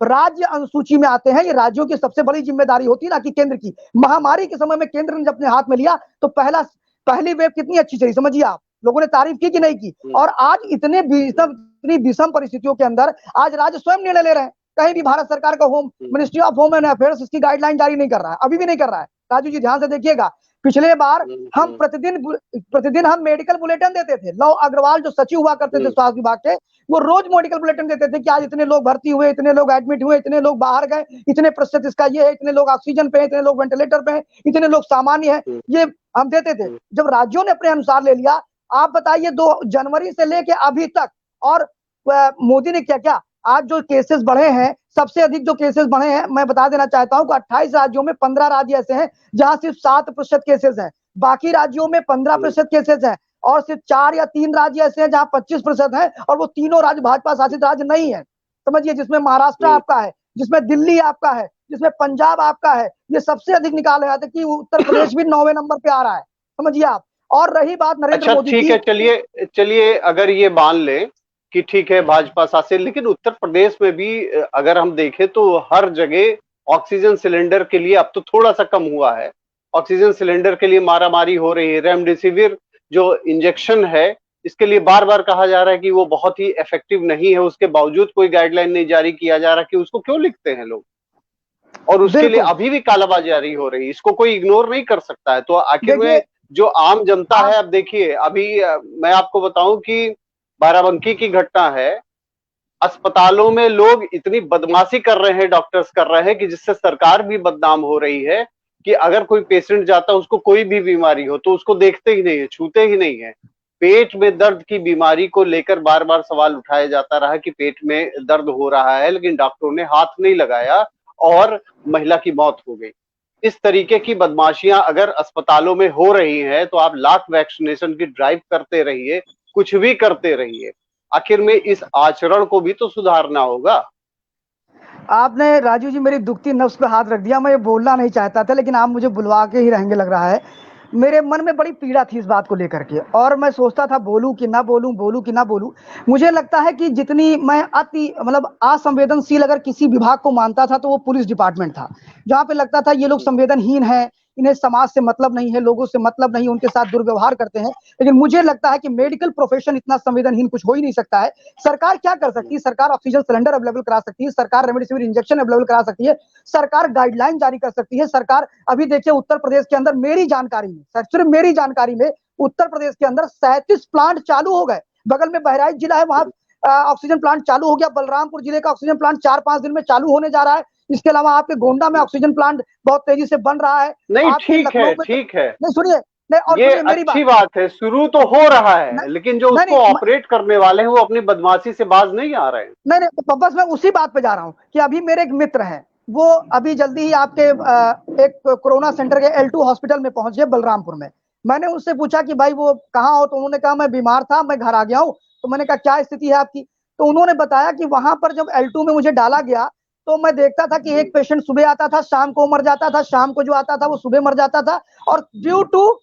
राज्य अनुसूची में आते हैं। ये राज्यों की सबसे बड़ी जिम्मेदारी होती है, ना कि केंद्र की। महामारी के समय में केंद्र ने जब अपने हाथ में लिया तो पहली वेव कितनी अच्छी चली, समझिए आप, लोगों ने तारीफ की कि नहीं की। और आज इतनी विषम परिस्थितियों के अंदर आज राज्य स्वयं निर्णय ले रहे हैं। कहीं भी भारत सरकार का ministry of home and affairs इसकी गाइडलाइन जारी नहीं कर रहा है, अभी भी नहीं कर रहा है। राजू जी ध्यान से देखिएगा, पिछले बार हम प्रतिदिन हम मेडिकल बुलेटिन देते थे। लव अग्रवाल जो सचिव हुआ करते थे स्वास्थ्य विभाग के, वो रोज मेडिकल बुलेटिन देते थे कि आज इतने लोग भर्ती हुए, इतने लोग एडमिट हुए, इतने लोग बाहर गए, इतने प्रतिशत इसका ये है, इतने लोग ऑक्सीजन पे है, इतने लोग वेंटिलेटर पे है, इतने लोग सामान्य है, ये हम देते थे। जब राज्यों ने अपने अनुसार ले लिया, आप बताइए 2 जनवरी से लेके अभी तक, और मोदी ने क्या क्या, आज जो केसेस बढ़े हैं, सबसे अधिक जो केसेस बढ़े हैं, मैं बता देना चाहता हूं कि 28 राज्यों में 15 राज्य ऐसे हैं जहां सिर्फ 7% केसेस हैं, बाकी राज्यों में 15% केसेस हैं, और सिर्फ 4 या 3 राज्य ऐसे हैं जहां 25% है, और वो तीनों राज्य भाजपा शासित राज्य नहीं है, समझिए, जिसमें महाराष्ट्र आपका है, जिसमें दिल्ली आपका है, जिसमें पंजाब आपका है। ये सबसे अधिक निकाले जाते कि उत्तर प्रदेश भी 9वें नंबर पे आ रहा है, समझिए आप। और रही बात नरेंद्र मोदी की, ठीक है, चलिए अगर ये मान लें कि ठीक है भाजपा शासित, लेकिन उत्तर प्रदेश में भी अगर हम देखें तो हर जगह ऑक्सीजन सिलेंडर के लिए अब तो थोड़ा सा कम हुआ है, ऑक्सीजन सिलेंडर के लिए मारामारी हो रही है। रेमडेसिविर जो इंजेक्शन है, इसके लिए बार बार कहा जा रहा है कि वो बहुत ही इफेक्टिव नहीं है, उसके बावजूद कोई गाइडलाइन नहीं जारी किया जा रहा कि उसको क्यों लिखते हैं लोग, और उसके लिए अभी भी कालाबाजारी हो रही है, इसको कोई इग्नोर नहीं कर सकता है। तो आखिर में जो आम जनता है, अब देखिए अभी मैं आपको बताऊं कि बाराबंकी की घटना है, अस्पतालों में लोग इतनी बदमाशी कर रहे हैं, डॉक्टर्स कर रहे हैं कि जिससे सरकार भी बदनाम हो रही है कि अगर कोई पेशेंट जाता है, उसको कोई भी बीमारी हो तो उसको देखते ही नहीं है, छूते ही नहीं है। पेट में दर्द की बीमारी को लेकर बार बार सवाल उठाया जाता रहा कि पेट में दर्द हो रहा है, लेकिन डॉक्टरों ने हाथ नहीं लगाया और महिला की मौत हो गई। इस तरीके की बदमाशियां अगर अस्पतालों में हो रही हैं तो आप लाख वैक्सीनेशन की ड्राइव करते रहिए, कुछ भी करते रहिए, आखिर में इस आचरण को भी तो सुधारना होगा। आपने राजू जी मेरी दुखती नफ्स पे हाथ रख दिया। मैं ये बोलना नहीं चाहता था, लेकिन आप मुझे बुलवा के ही रहेंगे लग रहा है। मेरे मन में बड़ी पीड़ा थी इस बात को लेकर के, और मैं सोचता था बोलूं कि ना बोलूं, बोलूं कि ना बोलूं। मुझे लगता है कि जितनी मैं अति मतलब असंवेदनशील अगर किसी विभाग को मानता था तो वो पुलिस डिपार्टमेंट था, जहां पे लगता था ये लोग संवेदनहीन है, इन्हें समाज से मतलब नहीं है, लोगों से मतलब नहीं, उनके साथ दुर्व्यवहार करते हैं। लेकिन मुझे लगता है कि मेडिकल प्रोफेशन इतना संवेदनहीन कुछ हो ही नहीं सकता है। सरकार क्या कर सकती है? सरकार ऑक्सीजन सिलेंडर अवेलेबल करा सकती है, सरकार रेमडेसिविर इंजेक्शन अवेलेबल करा सकती है, सरकार गाइडलाइन जारी कर सकती है। सरकार अभी देखिए उत्तर प्रदेश के अंदर मेरी जानकारी में, सिर्फ मेरी जानकारी में, उत्तर प्रदेश के अंदर 37 प्लांट चालू हो गए। बगल में बहराइच जिला है, वहां ऑक्सीजन प्लांट चालू हो गया। बलरामपुर जिले का ऑक्सीजन प्लांट 4-5 दिन में चालू होने जा रहा है। इसके अलावा आपके गोंडा में ऑक्सीजन प्लांट बहुत तेजी से बन रहा है। नहीं ठीक है, ठीक है, नहीं सुनिए, और ये अच्छी बात है, शुरू तो हो रहा है, लेकिन जो उसको ऑपरेट करने वाले हैं वो अपनी बदमाशी से बाज नहीं आ रहे हैं। नहीं, बस मैं उसी बात पे जा रहा हूँ कि अभी मेरे एक मित्र हैं, वो अभी जल्दी ही आपके एक कोरोना सेंटर के L2 हॉस्पिटल में पहुंच गए बलरामपुर में। मैंने उनसे पूछा कि भाई वो कहाँ हो, तो उन्होंने कहा मैं बीमार था, मैं घर आ गया हूँ। तो मैंने कहा क्या स्थिति है आपकी? तो उन्होंने बताया कि वहां पर जब L2 में मुझे डाला गया तो मैं देखता था कि एक पेशेंट सुबह आता था, शाम को मर जाता था, शाम को जो आता था वो सुबह मर जाता था। और ड्यू टू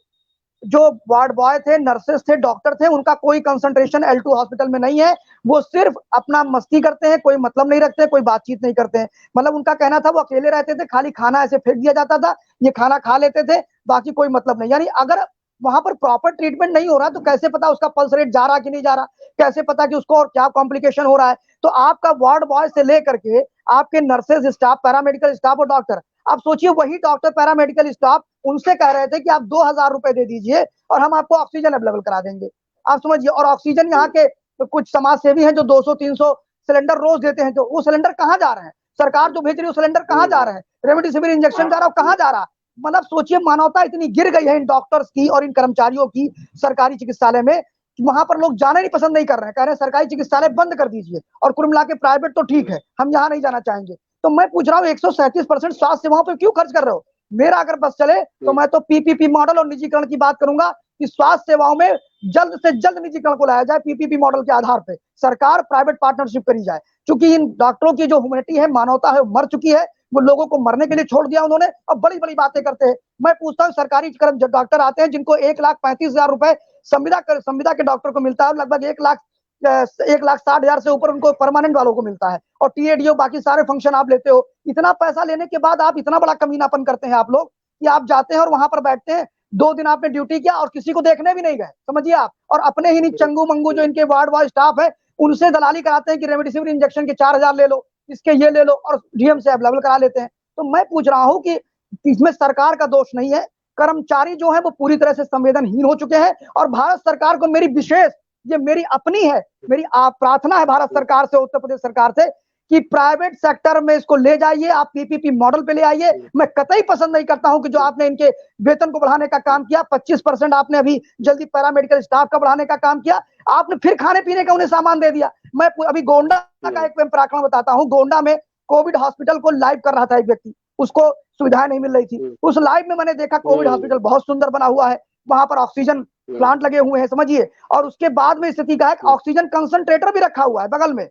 जो वार्ड बॉय थे, नर्सेस थे, डॉक्टर थे, उनका कोई कंसंट्रेशन L2 हॉस्पिटल में नहीं है। वो सिर्फ अपना मस्ती करते हैं, कोई मतलब नहीं रखते, कोई बातचीत नहीं करते हैं। मतलब उनका कहना था वो अकेले रहते थे, खाली खाना ऐसे फेंक दिया जाता था, ये खाना खा लेते थे, बाकी कोई मतलब नहीं। यानी अगर वहां पर प्रॉपर ट्रीटमेंट नहीं हो रहा तो कैसे पता उसका पल्स रेट जा रहा कि नहीं जा रहा, कैसे पता कि उसको और क्या कॉम्प्लिकेशन हो रहा है। तो आपका वार्ड बॉय से लेकर के आपके नर्सेज स्टाफ, पैरामेडिकल स्टाफ और डॉक्टर, आप सोचिए वही डॉक्टर पैरामेडिकल स्टाफ उनसे कह रहे थे कि आप 2,000 रुपए दे दीजिए और हम आपको ऑक्सीजन अवेलेबल करा देंगे। आप समझिए, और ऑक्सीजन यहाँ के कुछ समाज सेवी हैं जो 200-300 सिलेंडर रोज देते हैं, तो वो सिलेंडर कहाँ जा रहे हैं, सरकार जो भेज रही है वो सिलेंडर कहाँ जा रहे हैं, रेमडेसिविर इंजेक्शन जा रहा है कहाँ जा रहा। मतलब सोचिए मानवता इतनी गिर गई है इन डॉक्टर्स की और इन कर्मचारियों की सरकारी चिकित्सालय में, वहां पर लोग जाना नहीं पसंद नहीं कर रहे हैं, कह रहे हैं सरकारी चिकित्सालय बंद कर दीजिए और कुल मिला के प्राइवेट तो ठीक है, हम यहाँ नहीं जाना चाहेंगे। तो मैं पूछ रहा हूँ 137% स्वास्थ्य सेवाओं पर क्यों खर्च कर रहे हो। मेरा अगर बस चले तो मैं तो पीपीपी मॉडल और निजीकरण की बात करूंगा कि स्वास्थ्य सेवाओं में जल्द से जल्द निजीकरण को लाया जाए, पीपीपी मॉडल के आधार पर सरकार प्राइवेट पार्टनरशिप करी जाए। क्योंकि इन डॉक्टरों की जो ह्यूमैनिटी है, मानवता है, मर चुकी है, वो लोगों को मरने के लिए छोड़ दिया उन्होंने और बड़ी बड़ी बातें करते हैं। मैं पूछता हूँ सरकारी डॉक्टर आते हैं जिनको 1,35,000 रुपए संविदा के डॉक्टर को मिलता है, लगभग 1,60,000 से ऊपर उनको परमानेंट वालों को मिलता है, और टीएडीओ बाकी सारे फंक्शन आप लेते हो। इतना पैसा लेने के बाद आप इतना बड़ा कमीनापन करते हैं आप लोग कि आप जाते हैं और वहां पर बैठते हैं, 2 दिन आपने ड्यूटी किया और किसी को देखने भी नहीं गए, समझिए आप, और अपने ही नहीं चंगू मंगू जो इनके वार्ड वाइज स्टाफ है उनसे दलाली कराते हैं कि रेमडेसिविर इंजेक्शन के 4,000 ले लो, इसके ये ले लो, और डीएम से अवेलेबल करा लेते हैं। तो मैं पूछ रहा हूँ कि इसमें सरकार का दोष नहीं है, कर्मचारी जो है वो पूरी तरह से संवेदनहीन हो चुके हैं। और भारत सरकार को मेरी विशेष, ये मेरी अपनी है, मेरी प्रार्थना है भारत सरकार से, उत्तर प्रदेश सरकार से, कि प्राइवेट सेक्टर में इसको ले जाइए, आप पीपीपी मॉडल पे ले आइए। मैं कतई पसंद नहीं करता हूं कि जो आपने इनके वेतन को बढ़ाने का काम किया, 25% आपने अभी जल्दी पैरामेडिकल स्टाफ का बढ़ाने का काम किया, आपने फिर खाने पीने का उन्हें सामान दे दिया। मैं अभी गोंडा का एक प्रकरण बताता हूँ। गोंडा में कोविड हॉस्पिटल को लाइव कर रहा था एक व्यक्ति, उसको सुविधाएं नहीं मिल रही थी। उस लाइव में मैंने देखा कोविड हॉस्पिटल बहुत सुंदर बना हुआ है, वहां पर ऑक्सीजन प्लांट लगे हुए हैं, समझिए, और उसके बाद में स्थिति का है ऑक्सीजन कंसंट्रेटर भी रखा हुआ है बगल में।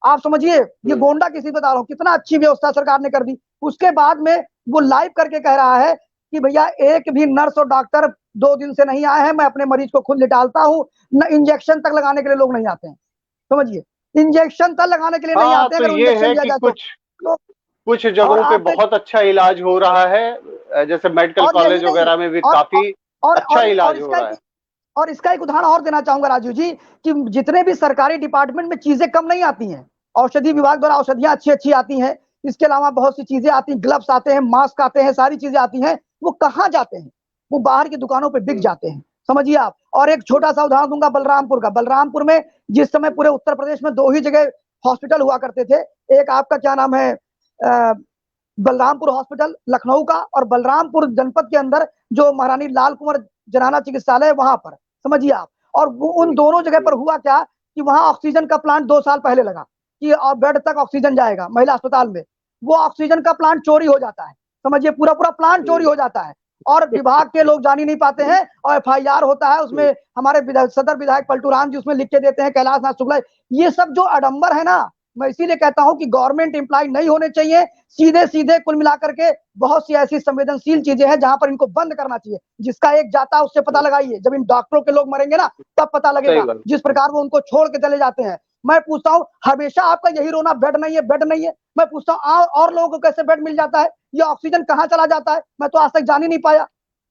आप समझिए, ये गोंडा किसी बता रहा हूँ, कितना अच्छी व्यवस्था सरकार ने कर दी। उसके बाद में वो लाइव करके कह रहा है कि भैया एक भी नर्स और डॉक्टर 2 दिन से नहीं आए हैं, मैं अपने मरीज को खुद लिटालता हूँ, न इंजेक्शन तक लगाने के लिए लोग नहीं आते हैं, समझिए, इंजेक्शन तक लगाने के लिए नहीं आते हैं। तो अगर ये इंजेक्शन है दिया कि जाए तो कुछ और जगहों पे आपने बहुत अच्छा इलाज हो रहा है, जैसे मेडिकल और यही कॉलेज नहीं, वगैरह में भी और काफी और अच्छा और, और इलाज हो इसका रहा है। और इसका एक उदाहरण और देना चाहूंगा राजू जी, कि जितने भी सरकारी डिपार्टमेंट में चीजें कम नहीं आती हैं, औषधि विभाग द्वारा औषधियां अच्छी अच्छी आती हैं, इसके अलावा बहुत सी चीजें आती हैं, ग्लव्स आते हैं, मास्क आते हैं, सारी चीजें आती हैं, वो कहाँ जाते हैं, वो बाहर की दुकानों पे बिक जाते हैं, समझिए आप। और एक छोटा सा उदाहरण दूंगा बलरामपुर का। बलरामपुर में जिस समय पूरे उत्तर प्रदेश में 2 ही जगह हॉस्पिटल हुआ करते थे, एक आपका क्या नाम है, बलरामपुर हॉस्पिटल लखनऊ का, और बलरामपुर जनपद के अंदर जो महारानी लाल कुंवर जनाना चिकित्सालय है वहां पर, समझिए आप। और वो उन दोनों जगह पर हुआ क्या कि वहां ऑक्सीजन का प्लांट 2 साल पहले लगा कि बेड तक ऑक्सीजन जाएगा महिला अस्पताल में, वो ऑक्सीजन का प्लांट चोरी हो जाता है, समझिए, पूरा पूरा प्लांट चोरी हो जाता है, और विभाग के लोग जान ही नहीं पाते हैं, और एफआईआर होता है उसमें, हमारे सदर विधायक पलटू राम जी उसमें लिख के देते हैं, कैलाश नाथ शुक्ला। ये सब जो आडंबर है ना, मैं इसीलिए कहता हूं कि गवर्नमेंट एम्प्लॉय नहीं होने चाहिए, सीधे सीधे कुल मिलाकर के बहुत सी ऐसी संवेदनशील चीजें हैं जहां पर इनको बंद करना चाहिए। जिसका एक जाता है उससे पता लगाइए, जब इन डॉक्टरों के लोग मरेंगे ना तब पता लगेगा, जिस प्रकार वो उनको छोड़ के चले जाते हैं। मैं पूछता हूँ, हमेशा आपका यही रोना बेड नहीं है, बेड नहीं है। मैं पूछता हूँ और लोगों को कैसे बेड मिल जाता है, ये ऑक्सीजन कहाँ चला जाता है, मैं तो आज तक जान ही नहीं पाया।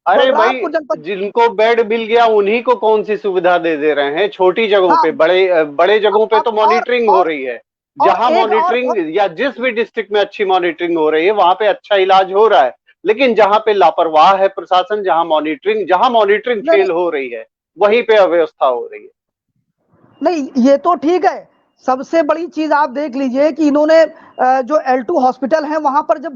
अरे भाई, बलरामपुर जनपद, जिनको बेड मिल गया उन्हीं को कौन सी सुविधा दे रहे हैं। छोटी जगहों हाँ, पे, बड़े बड़े जगहों पे तो मॉनिटरिंग हो रही है, और जहां एक मॉनिटरिंग या जिस भी डिस्ट्रिक्ट में अच्छी मॉनिटरिंग हो रही है वहां पे अच्छा इलाज हो रहा है। लेकिन जहां पे लापरवाह है प्रशासन, जहां मॉनिटरिंग नहीं फेल हो रही है, वहीं पे अव्यवस्था हो रही है। नहीं, ये तो ठीक है। सबसे बड़ी चीज आप देख लीजिए कि इन्होंने जो L2 हॉस्पिटल है वहां पर जब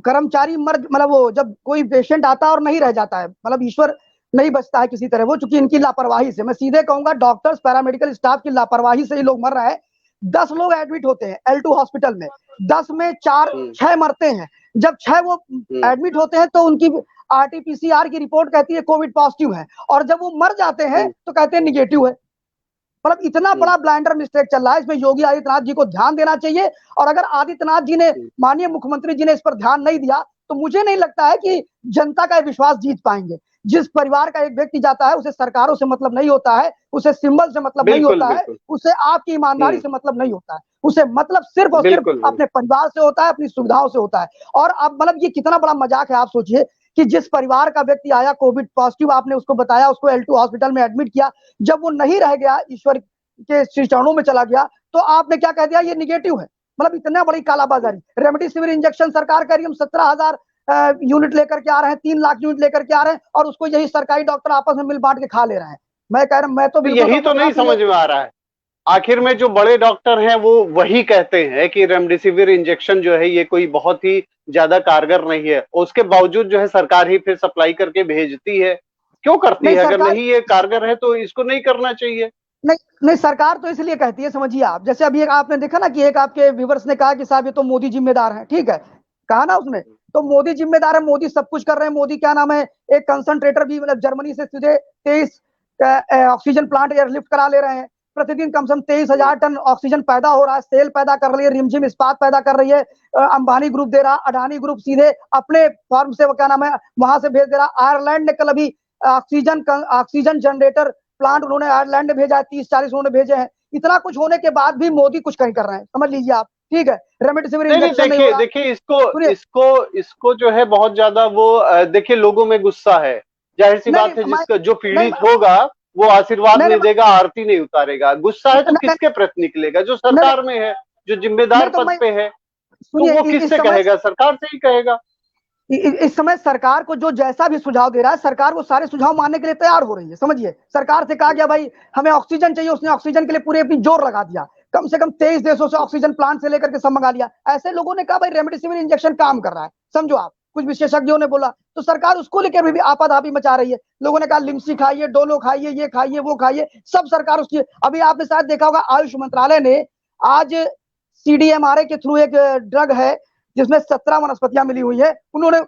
कर्मचारी मर, मतलब वो जब कोई पेशेंट आता है और नहीं रह जाता है, मतलब ईश्वर नहीं बचता है किसी तरह, वो चूंकि इनकी लापरवाही से, मैं सीधे कहूंगा डॉक्टर्स पैरामेडिकल स्टाफ की लापरवाही से ही लोग मर रहे हैं। 10 लोग एडमिट होते हैं L2 हॉस्पिटल में, 10 में 6 मरते हैं। जब 6 वो एडमिट होते हैं तो उनकी RT-PCR की रिपोर्ट कहती है कोविड पॉजिटिव है, और जब वो मर जाते हैं तो कहते हैं निगेटिव है। मतलब इतना बड़ा ब्लाइंडर मिस्टेक चल रहा है, इसमें योगी आदित्यनाथ जी को ध्यान देना चाहिए। और अगर आदित्यनाथ जी ने, माननीय मुख्यमंत्री जी ने इस पर ध्यान नहीं दिया तो मुझे नहीं लगता है कि जनता का विश्वास जीत पाएंगे। जिस परिवार का एक व्यक्ति जाता है उसे सरकारों से मतलब नहीं होता है, उसे सिंबल से मतलब नहीं बिल्कुल होता है, बिल्कुल। उसे आपकी ईमानदारी से मतलब नहीं होता है, उसे मतलब सिर्फ और सिर्फ बिल्कुल अपने परिवार से होता है, अपनी सुविधाओं से होता है। और अब मतलब ये कितना बड़ा मजाक है, आप सोचिए कि जिस परिवार का व्यक्ति आया कोविड पॉजिटिव, आपने उसको बताया, उसको L2 हॉस्पिटल में एडमिट किया, जब वो नहीं रह गया, ईश्वर के श्री चरणों में चला गया, तो आपने क्या कह दिया, ये निगेटिव है। मतलब इतना बड़ी कालाबाजारी। रेमडेसिविर इंजेक्शन सरकार कह रही है हम 17,000 यूनिट लेकर के आ रहे हैं, 3 लाख यूनिट लेकर के आ रहे हैं, और उसको यही सरकारी डॉक्टर आपस में मिल बांट के खा ले रहे हैं। मैं कह रहा हूं, मैं तो बिल्कुल यही तो नहीं समझ में आ रहा है। आखिर में जो बड़े डॉक्टर हैं वो वही कहते हैं कि रेमडेसिविर इंजेक्शन जो है ये कोई बहुत ही ज्यादा कारगर नहीं है, उसके बावजूद जो है सरकार ही फिर सप्लाई करके भेजती है। क्यों करती नहीं है? अगर सरकार, नहीं ये कारगर है तो इसको नहीं करना चाहिए। नहीं नहीं, सरकार तो इसलिए कहती है, समझिए आप, जैसे अभी एक आपने देखा ना कि एक आपके व्यूवर्स ने कहा कि साहब ये तो मोदी जिम्मेदार है, ठीक है, कहा ना उसने, तो मोदी जिम्मेदार है, मोदी सब कुछ कर रहे हैं, मोदी क्या नाम है, एक कंसंट्रेटर भी मतलब जर्मनी से सीधे 23 ऑक्सीजन प्लांट एयरलिफ्ट करा ले रहे हैं। प्रतिदिन कम से कम 23,000 टन ऑक्सीजन पैदा हो रहा है, सेल पैदा कर रही है, रिमझिम इस्पात पैदा कर रही है, अंबानी ग्रुप दे रहा, अडानी ग्रुप सीधे अपने फॉर्म से वो क्या नाम है वहां से भेज दे रहा। आयरलैंड ने कल अभी ऑक्सीजन जनरेटर प्लांट उन्होंने आयरलैंड में भेजा है, 30-40 उन्होंने भेजे हैं। इतना कुछ होने के बाद भी मोदी कुछ नहीं कर रहे हैं, समझ लीजिए आप, ठीक है, रेमडेसिविर नहीं नहीं, इंजेक्शन नहीं हो देखिए रहा। देखिए, इसको सुनिए, इसको इसको जो है बहुत ज्यादा वो देखिए लोगों में गुस्सा है। जाहिर सी नहीं बात है, नहीं जिसका जो नहीं पीड़ित होगा वो आशीर्वाद नहीं नहीं देगा, आरती नहीं उतारेगा। गुस्सा है तो नहीं किसके प्रति निकलेगा? जो नहीं सरकार में है, जो जिम्मेदार नहीं, तो पद मैं, पे है, तो सुनिए वो इस किससे समय, कहेगा? सरकार से ही कहेगा। इस समय सरकार को जो जैसा भी सुझाव दे रहा है, सरकार वो सारे सुझाव मानने के लिए तैयार हो रही है। समझिए, सरकार से कहा गया भाई हमें ऑक्सीजन चाहिए, उसने ऑक्सीजन के लिए पूरे अपनी जोर लगा दिया, कम से कम 23 देशों से ऑक्सीजन प्लांट से लेकर के सब मंगा लिया। ऐसे लोगों ने कहा भाई रेमडेसिविर इंजेक्शन काम कर रहा है, समझो आप, कुछ विशेषज्ञों ने बोला, तो सरकार उसको लेकर भी आपाधापी मचा रही है। लोगों ने कहा लिम्सी खाइए, डोलो खाइए, ये खाइए, वो खाइए, सब सरकार उसकी। अभी आपने शायद देखा होगा, आयुष मंत्रालय ने आज CDMRA के थ्रू एक ड्रग है जिसमें 17 वनस्पतियां मिली हुई है, उन्होंने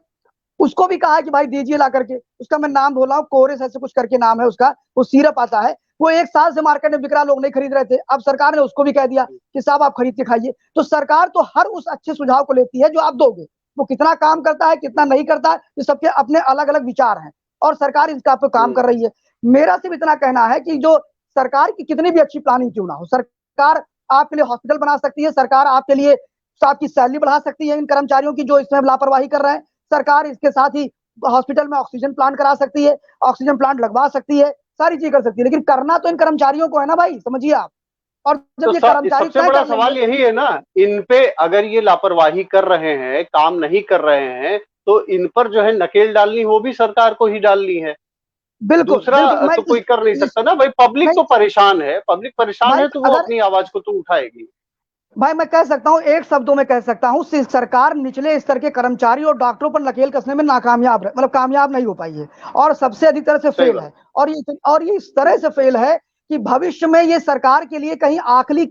उसको भी कहा कि भाई दीजिए ला करके, उसका मैं नाम बोल रहा हूँ, कोरेस ऐसे कुछ करके नाम है उसका, वो सिरप आता है, वो 1 साल से मार्केट में बिक रहा, लोग नहीं खरीद रहे थे, अब सरकार ने उसको भी कह दिया कि साहब आप खरीद के खाइए। तो सरकार तो हर उस अच्छे सुझाव को लेती है जो आप दोगे, वो कितना काम करता है कितना नहीं करता है, ये सबके अपने अलग अलग विचार हैं, और सरकार इसका पे काम कर रही है। मेरा सिर्फ इतना कहना है कि जो सरकार की कितनी भी अच्छी प्लानिंग क्यों ना हो, सरकार आपके लिए हॉस्पिटल बना सकती है, सरकार आपके लिए आपकी सैलरी बढ़ा सकती है इन कर्मचारियों की जो इसमें लापरवाही कर रहे हैं, सरकार इसके साथ ही हॉस्पिटल में ऑक्सीजन प्लांट करा सकती है, ऑक्सीजन प्लांट लगवा सकती है, सारी चीज कर सकती है, लेकिन करना तो इन कर्मचारियों को है ना भाई, समझिए आप। और तो जब ये कर्मचारी सबसे तय बड़ा कर सवाल लेंगे, यही है ना, इन पे अगर ये लापरवाही कर रहे हैं, काम नहीं कर रहे हैं, तो इन पर जो है नकेल डालनी वो भी सरकार को ही डालनी है। बिल्कुल बिल्कुल, दूसरा मैं तो कोई कर नहीं इस सकता ना भाई। पब्लिक नहीं तो परेशान है, पब्लिक परेशान भाई, है तो वो अगर अपनी आवाज को तो उठाएगी। भाई मैं कह सकता हूं, एक शब्दों में कह सकता हूं, सरकार निचले स्तर के कर्मचारी और डॉक्टरों पर नकेल कसने में नाकामयाब मतलब कामयाब नहीं हो पाई है, और सबसे अधिक तरह से सही फेल बात। है। और ये इस तरह से फेल है कि भविष्य में ये सरकार के लिए कहीं आखिरी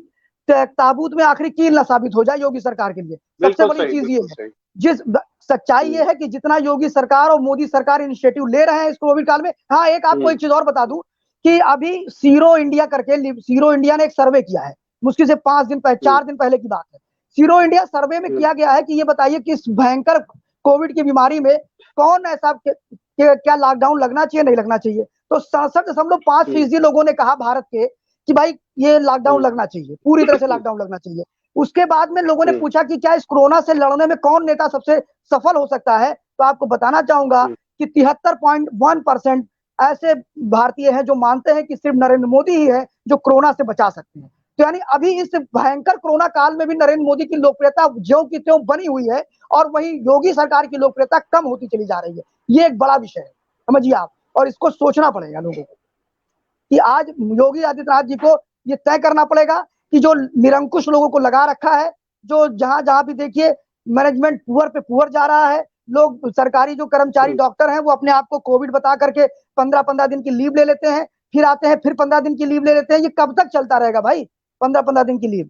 ताबूत में आखिरी कील ना साबित हो जाए योगी सरकार के लिए। सबसे बिल्कुल बड़ी सही, चीज ये बिल्कुल है, सही। जिस सच्चाई ये हम्म, है कि जितना योगी सरकार और मोदी सरकार इनिशिएटिव ले रहे हैं इस कोविड काल में। हाँ, एक आपको हम्म, एक चीज और बता दूं कि अभी सीरो इंडिया करके, सीरो इंडिया ने एक सर्वे किया है, मुश्किल से 5 दिन पहले, हम्म, 4 दिन पहले की बात है। सीरो इंडिया सर्वे में हम्म, किया गया है कि ये बताइए कि इस भयंकर कोविड की बीमारी में कौन ऐसा क्या लॉकडाउन लगना चाहिए नहीं लगना चाहिए, तो 67.5% लोगों ने कहा भारत के कि भाई ये लॉकडाउन हम्म, लगना चाहिए, पूरी तरह से लॉकडाउन लगना चाहिए। उसके बाद में लोगों ने हम्म, पूछा कि क्या इस कोरोना से लड़ने में कौन नेता सबसे सफल हो सकता है, तो आपको बताना चाहूंगा हम्म, कि 73.1% ऐसे भारतीय हैं जो मानते हैं कि सिर्फ नरेंद्र मोदी ही है जो कोरोना से बचा सकते हैं। तो यानी अभी इस भयंकर कोरोना काल में भी नरेंद्र मोदी की लोकप्रियता ज्यों की त्यों बनी हुई है, और वहीं योगी सरकार की लोकप्रियता कम होती चली जा रही है। ये एक बड़ा विषय है, समझिए आप, और इसको सोचना पड़ेगा लोगों को कि आज योगी आदित्यनाथ जी को ये तय करना पड़ेगा कि जो निरंकुश लोगों को लगा रखा है, जो जहां जहां भी देखिए मैनेजमेंट पुअर पे पुअर जा रहा है, लोग सरकारी जो कर्मचारी हम्म। डॉक्टर हैं वो अपने आप को कोविड बता करके 15-15 दिन की लीव ले लेते हैं, फिर आते हैं, फिर 15 दिन की लीव ले लेते हैं। ये कब तक चलता रहेगा भाई, 15-15 दिन की लीव?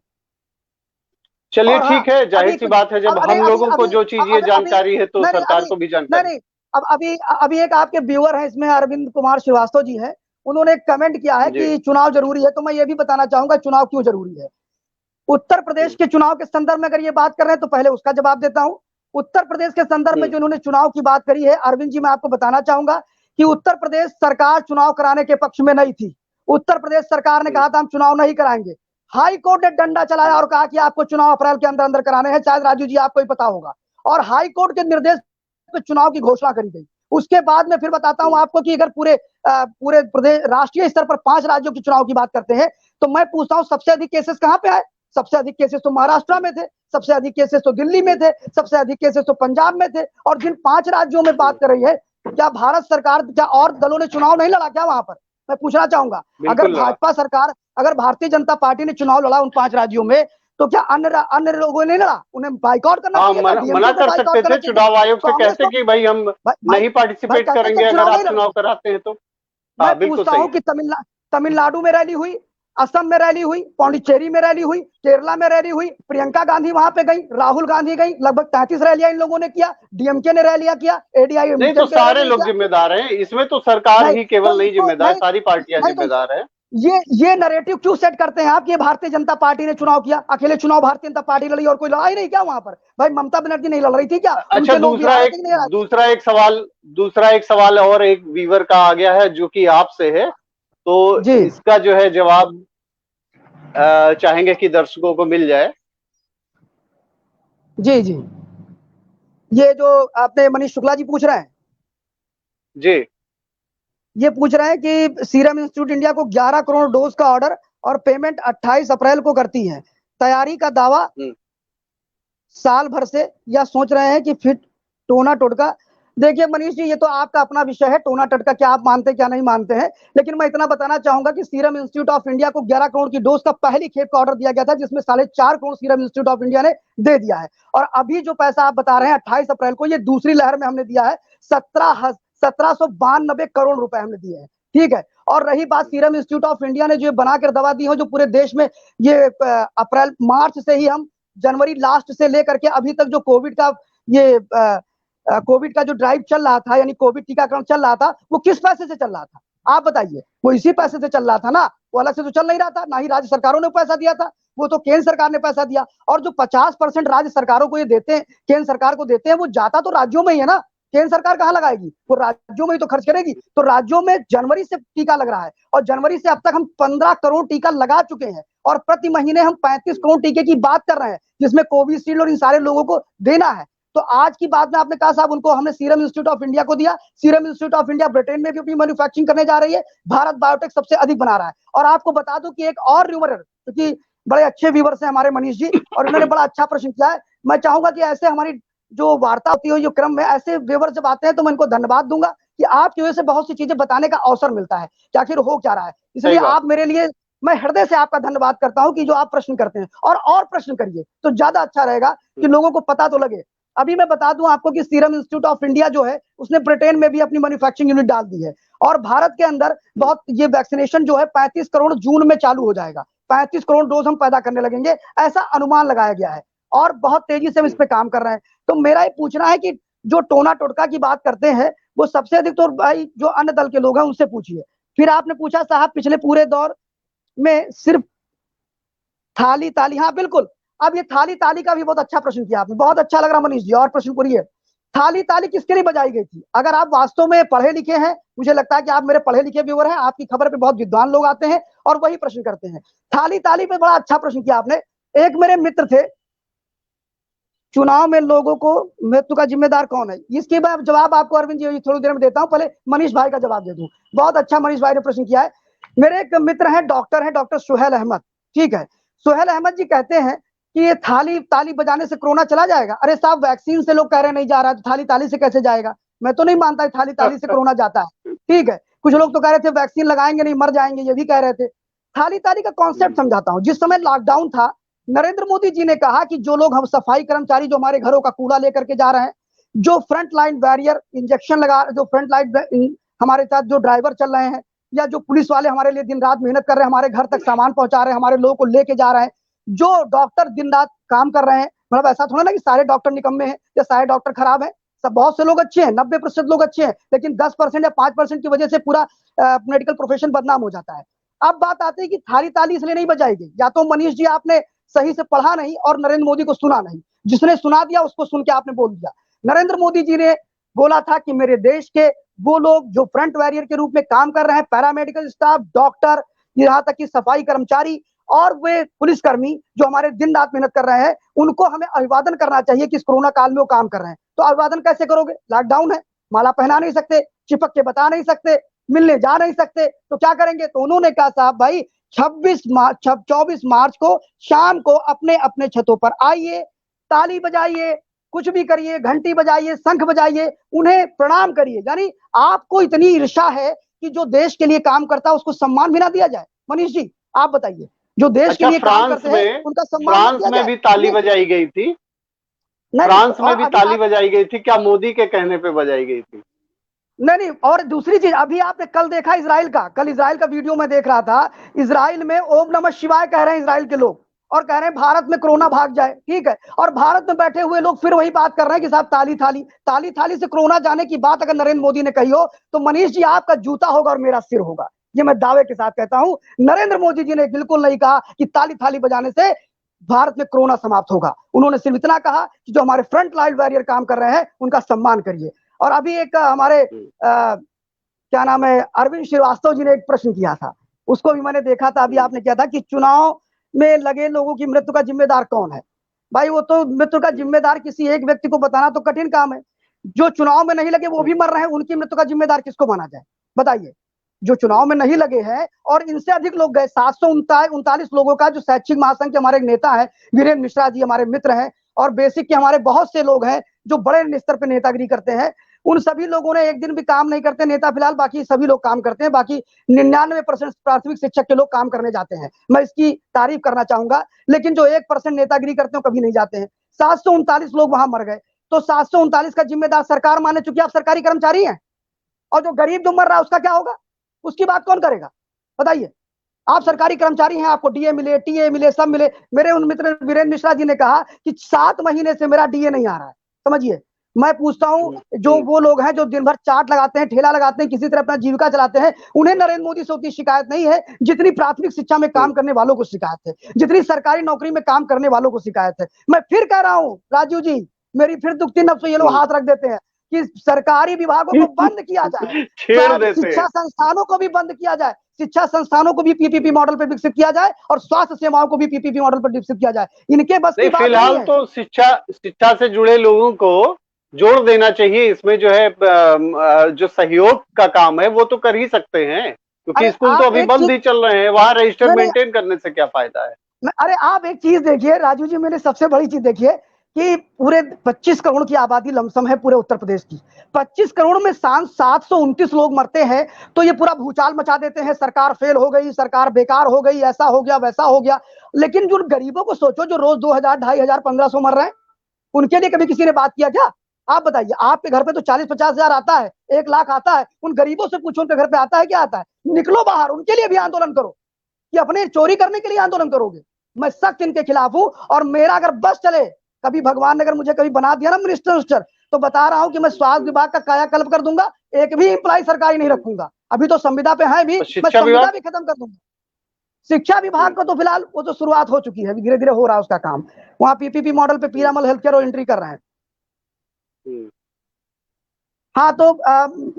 चलिए और हाँ, ठीक है, जाहिर अभी सी कुछ, बात है, जब अब नहीं, हम अभी लोगों को अभी जो चीज ये अभी जानकारी है तो नहीं नहीं, सरकार अभी को भी नहीं जानकारी। नहीं, अब अभी अभी एक आपके व्यूअर हैं इसमें, अरविंद कुमार श्रीवास्तव जी हैं, उन्होंने एक कमेंट किया है कि चुनाव जरूरी है, तो मैं ये भी बताना चाहूंगा चुनाव क्यों जरूरी है। उत्तर प्रदेश के चुनाव के संदर्भ में अगर ये बात कर रहे हैं तो पहले उसका जवाब देता हूं। उत्तर प्रदेश के संदर्भ में जो उन्होंने चुनाव की बात करी है, अरविंद जी, मैं आपको बताना चाहूंगा कि उत्तर प्रदेश सरकार चुनाव कराने के पक्ष में नहीं थी। उत्तर प्रदेश सरकार ने कहा था हम चुनाव नहीं कराएंगे। हाई कोर्ट ने डंडा चलाया और कहा कि आपको चुनाव अप्रैल के अंदर अंदर कराने हैं, शायद राजू जी आपको ही पता होगा, और हाई कोर्ट के निर्देश पे चुनाव की घोषणा करी गई। उसके बाद में फिर बताता हूं आपको कि अगर पूरे प्रदेश राष्ट्रीय स्तर पर 5 राज्यों के चुनाव की बात करते हैं तो मैं पूछता हूं सबसे अधिक केसेस कहां पे आए? सबसे अधिक केसेस तो महाराष्ट्र में थे, सबसे अधिक केसेस तो दिल्ली में थे, सबसे अधिक केसेस तो पंजाब में थे। और जिन 5 राज्यों में बात कर रही है, क्या भारत सरकार, क्या और दलों ने चुनाव नहीं लड़ा क्या वहां पर? मैं पूछना चाहूंगा, अगर भाजपा सरकार, अगर भारतीय जनता पार्टी ने चुनाव लड़ा उन 5 राज्यों में, तो क्या अन्य लोगों ने लड़ा? उन्हें बाइकॉट करना चाहिए था, मना कर सकते थे, चुनाव आयोग से कहते कि भाई हम नहीं पार्टिसिपेट करेंगे अगर आप चुनाव कराते हैं तो। मैं पूछता हूं कि तमिलनाडु में रैली हुई, असम में रैली हुई, पौंडीचेरी में रैली हुई, केरला में रैली हुई, प्रियंका गांधी वहां पे गई, राहुल गांधी गई, लगभग 33 रैलियां इन लोगों ने किया, डीएमके ने रैलियां किया, एडीआई नहीं तो सारे लोग जिम्मेदार हैं इसमें, तो सरकार ही केवल नहीं जिम्मेदार, सारी पार्टियां जिम्मेदार है। ये नैरेटिव क्यों सेट करते हैं आप? ये भारतीय जनता पार्टी ने चुनाव किया, अकेले चुनाव भारतीय जनता पार्टी लड़ी और कोई लड़ाई नहीं क्या वहां पर? भाई ममता बनर्जी नहीं लड़ रही थी क्या? अच्छा, दूसरा एक सवाल और एक वीवर का आ गया है जो कि आपसे है, तो इसका जो है जवाब चाहेंगे कि दर्शकों को मिल जाए। जी जी, ये जो आपने मनीष शुक्ला जी पूछ रहे हैं जी, ये पूछ रहे हैं कि सीरम इंस्टीट्यूट इंडिया को 11 करोड़ डोज का ऑर्डर और पेमेंट 28 अप्रैल को करती है, तैयारी का दावा साल भर से, या सोच रहे हैं कि फिट टोना टोटका? देखिए मनीष जी, ये तो आपका अपना विषय है, टोना टटका क्या आप मानते हैं क्या नहीं मानते हैं, लेकिन मैं इतना बताना चाहूंगा कि सीरम इंस्टीट्यूट ऑफ इंडिया को 11 करोड़ की डोज का पहली खेप का ऑर्डर दिया गया था, जिसमें 4.5 crore serum institute of India ने दे दिया है। और अभी जो पैसा आप बता रहे हैं 28 अप्रैल को, ये दूसरी लहर में हमने दिया है, 1792 करोड़ रुपए हमने दिए हैं, ठीक है। और रही बात सीरम इंस्टीट्यूट ऑफ इंडिया ने जो बनाकर दवा दी हो, जो पूरे देश में ये अप्रैल मार्च से ही हम जनवरी लास्ट से लेकर के अभी तक जो कोविड का जो ड्राइव चल रहा था, यानी कोविड टीकाकरण चल रहा था, वो किस पैसे से चल रहा था आप बताइए? वो इसी पैसे से चल रहा था ना, वो अलग से तो चल नहीं रहा था, ना ही राज्य सरकारों ने पैसा दिया था, वो तो केंद्र सरकार ने पैसा दिया। और जो 50% राज्य सरकारों को ये देते हैं, केंद्र सरकार को देते हैं, वो जाता तो राज्यों में ही है ना, केंद्र सरकार कहां लगाएगी? वो राज्यों में ही तो खर्च करेगी। तो राज्यों में जनवरी से टीका लग रहा है, और जनवरी से अब तक हम 15 करोड़ टीका लगा चुके हैं, और प्रति महीने हम 35 करोड़ टीके की बात कर रहे हैं, जिसमें कोविशील्ड और इन सारे लोगों को देना है। तो आज की बात में आपने कहा साहब उनको हमने सीरम इंस्टीट्यूट ऑफ इंडिया को दिया। Serum institute of India Britain में भी अपनी मैन्युफैक्चरिंग करने जा रही है, भारत बायोटेक सबसे अधिक बना रहा है। और आपको बता दूं कि एक और र्यूमर, क्योंकि बड़े अच्छे व्यूअर्स हैं हमारे मनीष जी, और उन्होंने बड़ा अच्छा प्रश्न किया है। मैं चाहूंगा कि ऐसे हमारी जो वार्ता होती है, जो क्रम में ऐसे व्यूअर्स जब आते हैं तो मैं इनको धन्यवाद दूंगा कि आपकी वजह से बहुत सी चीजें बताने का अवसर मिलता है कि आखिर हो क्या रहा है। इसलिए आप मेरे लिए, मैं हृदय से आपका धन्यवाद करता हूं कि जो आप प्रश्न करते हैं, और प्रश्न करिए तो ज्यादा अच्छा रहेगा कि लोगों को पता तो लगे। अभी मैं बता दूं आपको कि सीरम इंस्टीट्यूट ऑफ इंडिया जो है उसने ब्रिटेन में भी अपनी मैन्युफैक्चरिंग यूनिट डाल दी है, और भारत के अंदर बहुत ये वैक्सीनेशन जो है 35 करोड़ जून में चालू हो जाएगा, 35 करोड़ डोज हम पैदा करने लगेंगे, ऐसा अनुमान लगाया गया है, और बहुत तेजी से हम इस पे काम कर रहे हैं। तो मेरा ये पूछना है कि जो टोना टोटका की बात करते हैं, वो सबसे अधिक तो भाई जो अन्य दल के लोग हैं उनसे पूछिए। फिर आपने पूछा साहब पिछले पूरे दौर में सिर्फ थाली ताली, हाँ बिल्कुल। अब ये थाली ताली का भी बहुत अच्छा प्रश्न किया आपने, बहुत अच्छा लग रहा मनीष जी, और प्रश्न करिए। थाली ताली किसके लिए बजाई गई थी? अगर आप वास्तव में पढ़े लिखे हैं, मुझे लगता है कि आप मेरे पढ़े लिखे व्यूअर हैं, आपकी खबर पे बहुत विद्वान लोग आते हैं और वही प्रश्न करते हैं। थाली ताली पे बड़ा अच्छा प्रश्न किया आपने। एक मेरे मित्र थे, चुनाव में लोगों को मृत्यु का जिम्मेदार कौन है, इसके जवाब आपको अरविंद जी थोड़ी देर में देता हूं, पहले मनीष भाई का जवाब दे दूं। बहुत अच्छा मनीष भाई ने प्रश्न किया है। मेरे एक मित्र हैं, डॉक्टर सुहेल अहमद, ठीक है। सुहेल अहमद जी कहते हैं कि ये थाली ताली बजाने से कोरोना चला जाएगा। अरे साहब, वैक्सीन से लोग कह रहे नहीं जा रहा, तो थाली ताली से कैसे जाएगा? मैं तो नहीं मानता थाली ताली से कोरोना जाता है, ठीक है। कुछ लोग तो कह रहे थे वैक्सीन लगाएंगे नहीं मर जाएंगे, ये भी कह रहे थे। थाली ताली का कॉन्सेप्ट समझाता हूं। जिस समय लॉकडाउन था, नरेंद्र मोदी जी ने कहा कि जो लोग हम सफाई कर्मचारी जो हमारे घरों का कूड़ा लेकर के जा रहे हैं, जो फ्रंट लाइन बैरियर इंजेक्शन लगा, जो फ्रंट लाइन हमारे साथ जो ड्राइवर चल रहे हैं, या जो पुलिस वाले हमारे लिए दिन रात मेहनत कर रहे हैं, हमारे घर तक सामान पहुंचा रहे हैं, हमारे लोगों को लेके जा रहे हैं, जो डॉक्टर दिन रात काम कर रहे हैं, मतलब ऐसा थोड़ा ना कि सारे डॉक्टर निकम्मे हैं या सारे डॉक्टर खराब हैं, सब बहुत से लोग अच्छे हैं, 90% लोग अच्छे हैं, लेकिन 10% या 5% की वजह से पूरा मेडिकल प्रोफेशन बदनाम हो जाता है। अब बात आती है कि थाली ताली इसलिए नहीं बजाई गई, या तो मनीष जी आपने सही से पढ़ा नहीं और नरेंद्र मोदी को सुना नहीं, जिसने सुना दिया उसको सुन के आपने बोल दिया। नरेंद्र मोदी जी ने बोला था कि मेरे देश के वो लोग जो फ्रंट वॉरियर के रूप में काम कर रहे हैं, पैरामेडिकल स्टाफ, डॉक्टर, यहाँ तक कि सफाई कर्मचारी और वे पुलिसकर्मी जो हमारे दिन रात मेहनत कर रहे हैं, उनको हमें अभिवादन करना चाहिए कि इस कोरोना काल में वो काम कर रहे हैं। तो अभिवादन कैसे करोगे? लॉकडाउन है, माला पहना नहीं सकते, चिपक के बता नहीं सकते, मिलने जा नहीं सकते, तो क्या करेंगे? तो उन्होंने कहा साहब भाई 24 मार्च को शाम को अपने अपने छतों पर आइए, ताली बजाइए, कुछ भी करिए, घंटी बजाइए, शंख बजाइए, उन्हें प्रणाम करिए। यानी आपको इतनी ईर्ष्या है कि जो देश के लिए काम करता है उसको सम्मान भी ना दिया जाए। मनीष जी आप बताइए, जो देश के अच्छा, लिए काम करते हैं उनका सम्मान ना फ्रांस दिया में जाए? भी ताली बजाई गई थी? नहीं, फ्रांस में और भी अभी ताली आप बजाई गई थी क्या? मोदी के कहने पे बजाई गई थी? नहीं, और दूसरी चीज अभी आपने कल देखा इसराइल का, कल इसराइल का वीडियो में देख रहा था, इसराइल में ओम नमः शिवाय कह रहे हैं इसराइल के लोग, और कह रहे हैं भारत में कोरोना भाग जाए। ठीक है, और भारत में बैठे हुए लोग फिर वही बात कर रहे हैं कि साहब ताली थाली से कोरोना जाने की बात अगर नरेंद्र मोदी ने कही हो तो मनीष जी आपका जूता होगा और मेरा सिर होगा, ये मैं दावे के साथ कहता हूं। नरेंद्र मोदी जी ने बिल्कुल नहीं कहा कि ताली थाली बजाने से भारत में कोरोना समाप्त होगा। उन्होंने सिर्फ इतना कहा कि जो हमारे फ्रंट लाइन वॉरियर काम कर रहे हैं उनका सम्मान करिए। और अभी एक हमारे क्या नाम है, अरविंद श्रीवास्तव जी ने एक प्रश्न किया था, उसको भी मैंने देखा था, अभी आपने किया था कि चुनाव में लगे लोगों की मृत्यु का जिम्मेदार कौन है। भाई वो तो मृत्यु का जिम्मेदार किसी एक व्यक्ति को बताना तो कठिन काम है। जो चुनाव में नहीं लगे वो भी मर रहे हैं, उनकी मृत्यु का जिम्मेदार किसको माना जाए? बताइए। जो चुनाव में नहीं लगे हैं और इनसे अधिक लोग गए, 739 लोगों का, जो शैक्षिक महासंघ के हमारे नेता है वीरेंद्र मिश्रा जी हमारे मित्र हैं, और बेसिक के हमारे बहुत से लोग हैं जो बड़े स्तर पर नेतागिरी करते हैं, उन सभी लोगों ने एक दिन भी काम नहीं करते नेता, फिलहाल बाकी सभी लोग काम करते हैं। बाकी 99% प्राथमिक शिक्षक के लोग काम करने जाते हैं, मैं इसकी तारीफ करना चाहूंगा। लेकिन जो 1% नेतागिरी करते हैं कभी नहीं जाते हैं। 739 लोग वहां मर गए, तो 739 का जिम्मेदार सरकार माने, चूंकि आप सरकारी कर्मचारी हैं। और जो गरीब जो मर रहा है उसका क्या होगा? उसकी बात कौन करेगा? बताइए। आप सरकारी कर्मचारी हैं, आपको डीए मिले, टीए मिले, सब मिले। मेरे उन मित्र वीरेंद्र मिश्रा जी ने कहा कि 7 महीने से मेरा डीए नहीं आ रहा है। समझिए, मैं पूछता हूं जो वो लोग हैं जो दिन भर चाट लगाते हैं, ठेला लगाते हैं, किसी तरह अपना जीविका चलाते हैं, उन्हें नरेंद्र मोदी से उतनी शिकायत नहीं है जितनी प्राथमिक शिक्षा में काम करने वालों को शिकायत है, जितनी सरकारी नौकरी में काम करने वालों को शिकायत है। मैं फिर कह रहा हूं राजू जी, मेरी फिर दुखती नब्ज से ये लोग हाथ रख देते हैं कि सरकारी विभागों को बंद किया जाए, छेड़ देते शिक्षा हैं। संस्थानों को भी बंद किया जाए, शिक्षा संस्थानों को भी पीपीपी मॉडल पर विकसित किया जाए, और स्वास्थ्य सेवाओं को भी पीपीपी मॉडल पर विकसित किया जाए। इनके बस की नहीं, बात नहीं फिलहाल है। तो शिक्षा से जुड़े लोगों को जोड़ देना चाहिए इसमें, जो है जो सहयोग का काम है वो तो कर ही सकते हैं, क्योंकि अरे स्कूल तो आप अभी एक बंद चीज, ही चल रहे हैं, वहां रजिस्टर नहीं नहीं, मेंटेन करने से क्या फायदा है? अरे आप एक चीज देखिए राजू जी, मैंने सबसे बड़ी चीज देखिए कि पूरे 25 करोड़ की आबादी लमसम है पूरे उत्तर प्रदेश की। 25 करोड़ में 729 लोग मरते हैं, तो ये पूरा भूचाल मचा देते हैं, सरकार फेल हो गई, सरकार बेकार हो गई, ऐसा हो गया, वैसा हो गया। लेकिन जो गरीबों को सोचो, जो रोज 2000, 2500, 1500 मर रहे हैं, उनके लिए कभी किसी ने बात किया क्या? आप बताइए। आपके घर पे तो 40-50 हजार आता है, 1 लाख आता है, उन गरीबों से पूछो उनके घर पे आता है क्या? आता है? निकलो बाहर, उनके लिए भी आंदोलन करो कि अपने चोरी करने के लिए आंदोलन करोगे। मैं सख्त इनके खिलाफ हूं, और मेरा अगर बस चले, कभी भगवान ने अगर मुझे कभी बना दिया ना मिनिस्टर, तो बता रहा हूं कि मैं स्वास्थ्य विभाग का कायाकल्प कर दूंगा, एक भी एम्प्लॉय सरकारी नहीं रखूंगा। अभी तो संविदा पे है भी, और मैं शिक्षा संविदा विभाग? भी खत्म कर दूंगा। शिक्षा विभाग को तो फिलहाल वो तो शुरुआत हो चुकी है, धीरे धीरे हो रहा है उसका काम। वहां पीपीपी मॉडल पे पीरामल हेल्थ केयर और एंट्री कर रहे हैं। हाँ, तो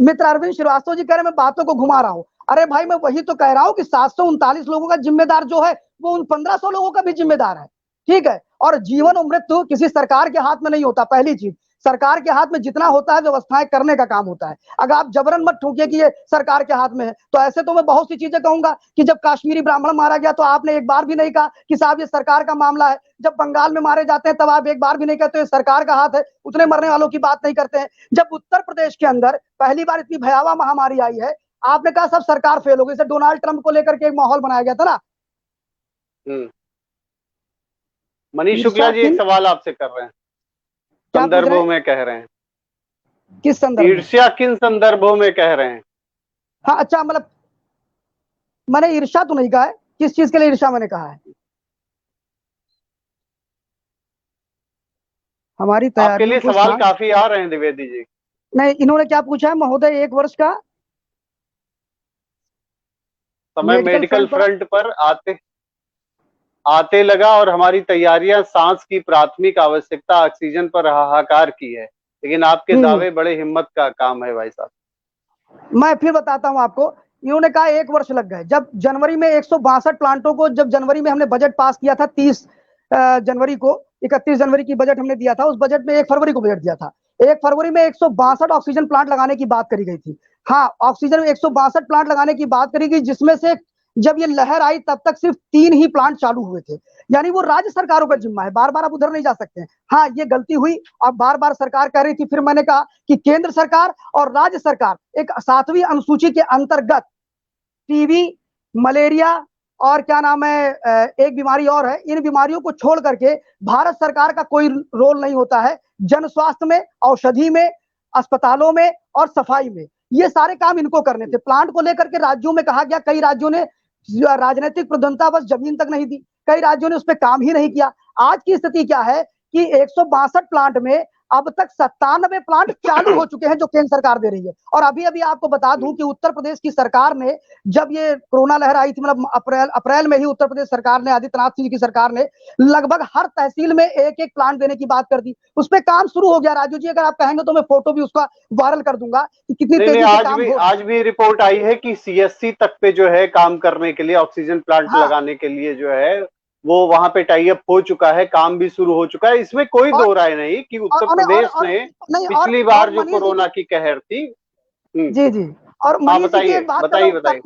मित्र अरविंद श्रीवास्तव जी कह रहे मैं बातों को घुमा रहा हूं। अरे भाई, मैं वही तो कह रहा हूं कि 739 लोगों का जिम्मेदार जो है वो उन 1500 लोगों का भी जिम्मेदार है। ठीक है, और जीवन और मृत्यु किसी सरकार के हाथ में नहीं होता। पहली चीज, सरकार के हाथ में जितना होता है व्यवस्थाएं करने का काम होता है। अगर आप जबरन मत ठोकिए कि ये सरकार के हाथ में है, तो ऐसे तो मैं बहुत सी चीजें कहूंगा कि जब कश्मीरी ब्राह्मण मारा गया तो आपने एक बार भी नहीं कहा कि साहब ये सरकार का मामला है। जब बंगाल में मारे जाते हैं तब आप एक बार भी नहीं कहते सरकार का हाथ है, उतने मरने वालों की बात नहीं करते हैं। जब उत्तर प्रदेश के अंदर पहली बार इतनी भयावह महामारी आई है, आपने कहा सब सरकार फेल हो गई। जैसे डोनाल्ड ट्रंप को लेकर के एक माहौल बनाया गया था ना। मनीष शुक्ला ईर्ष्या जी एक किन, सवाल आपसे कर रहे हैं, क्या पूछ रहे संदर्भों हैं? में कह रहे हैं, किस संदर्भ में? ईर्ष्या किन संदर्भों में कह रहे हैं? हाँ अच्छा, मतलब मैंने ईर्ष्या तो नहीं कहा है, किस चीज के लिए ईर्ष्या मैंने कहा है? हमारी आपके तैयारियों लिए को सवाल साथ। काफी आ रहे हैं द्विवेदी जी। नहीं, इन्होंने क्या पूछा है महोदय, 1 वर्ष का समय मेडिकल मेडिकल फ्रंट पर। फ्रंट पर आते आते लगा और हमारी तैयारियां सांस की प्राथमिक आवश्यकता ऑक्सीजन पर हाहाकार की है, लेकिन आपके हम्म। दावे बड़े हिम्मत का काम है भाई साहब। मैं फिर बताता हूं आपको। इन्होंने कहा 1 वर्ष लग गए। जब जनवरी में 162 प्लांटों को, जब जनवरी में हमने बजट पास किया था 30 जनवरी को, 31 जनवरी की बजट हमने दिया था, उस बजट में 1 फरवरी को बजट दिया था। 1 फरवरी में 162 ऑक्सीजन प्लांट लगाने की बात करी गई थी। हाँ, ऑक्सीजन में 162 प्लांट लगाने की बात करी गई, जिसमें से जब ये लहर आई तब तक सिर्फ 3 ही प्लांट चालू हुए थे। यानी वो राज्य सरकारों का जिम्मा है, बार बार आप उधर नहीं जा सकते हैं। हाँ, ये गलती हुई। अब बार बार सरकार कह रही थी, फिर मैंने कहा कि केंद्र सरकार और राज्य सरकार एक 7वीं अनुसूची के अंतर्गत टीबी, मलेरिया और क्या नाम है, एक बीमारी और है, इन बीमारियों को छोड़ करके भारत सरकार का कोई रोल नहीं होता है जन स्वास्थ्य में, औषधि में, अस्पतालों में और सफाई में। ये सारे काम इनको करने थे। प्लांट को लेकर के राज्यों में कहा गया, कई राज्यों ने राजनीतिक प्रधानता बस जमीन तक नहीं दी, कई राज्यों ने उस पर काम ही नहीं किया। आज की स्थिति क्या है कि 162 प्लांट में अब तक 97 प्लांट चालू हो चुके हैं जो केंद्र सरकार दे रही है। और अभी अभी आपको बता दूं कि उत्तर प्रदेश की सरकार ने, जब ये कोरोना लहर आई थी, मतलब अप्रैल में ही उत्तर प्रदेश सरकार ने, आदित्यनाथ सिंह की सरकार ने लगभग हर तहसील में एक एक प्लांट देने की बात कर दी। उस पर काम शुरू हो गया। राजू जी, अगर आप कहेंगे तो मैं फोटो भी उसका वायरल कर दूंगा कि कितनी नहीं नहीं, तेजी से काम हो रहा है। आज भी रिपोर्ट आई है कि सीएससी तक पे जो है काम करने के लिए, ऑक्सीजन प्लांट हाँ, लगाने के लिए जो है वो वहां पे टाई अप हो चुका है, काम भी शुरू हो चुका है। इसमें कोई और दो राय नहीं कि और उत्तर और और, प्रदेश और ने नहीं, पिछली और बार जो मनीष जी, कोरोना की कहर थी। जी जी, और हाँ मनीष जी की एक बताइए बात कर रहा बताइए हूँ। बताइए।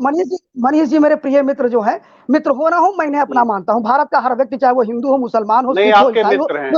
मनीष जी मेरे प्रिय मित्र जो है, मित्र हो ना हो, मैं इन्हें अपना हम्म, मानता हूँ। भारत का हर व्यक्ति, चाहे वो हिंदू हो, मुसलमान हो, नहीं सिख हो, आपके ईसाई हो, मित्र हैं।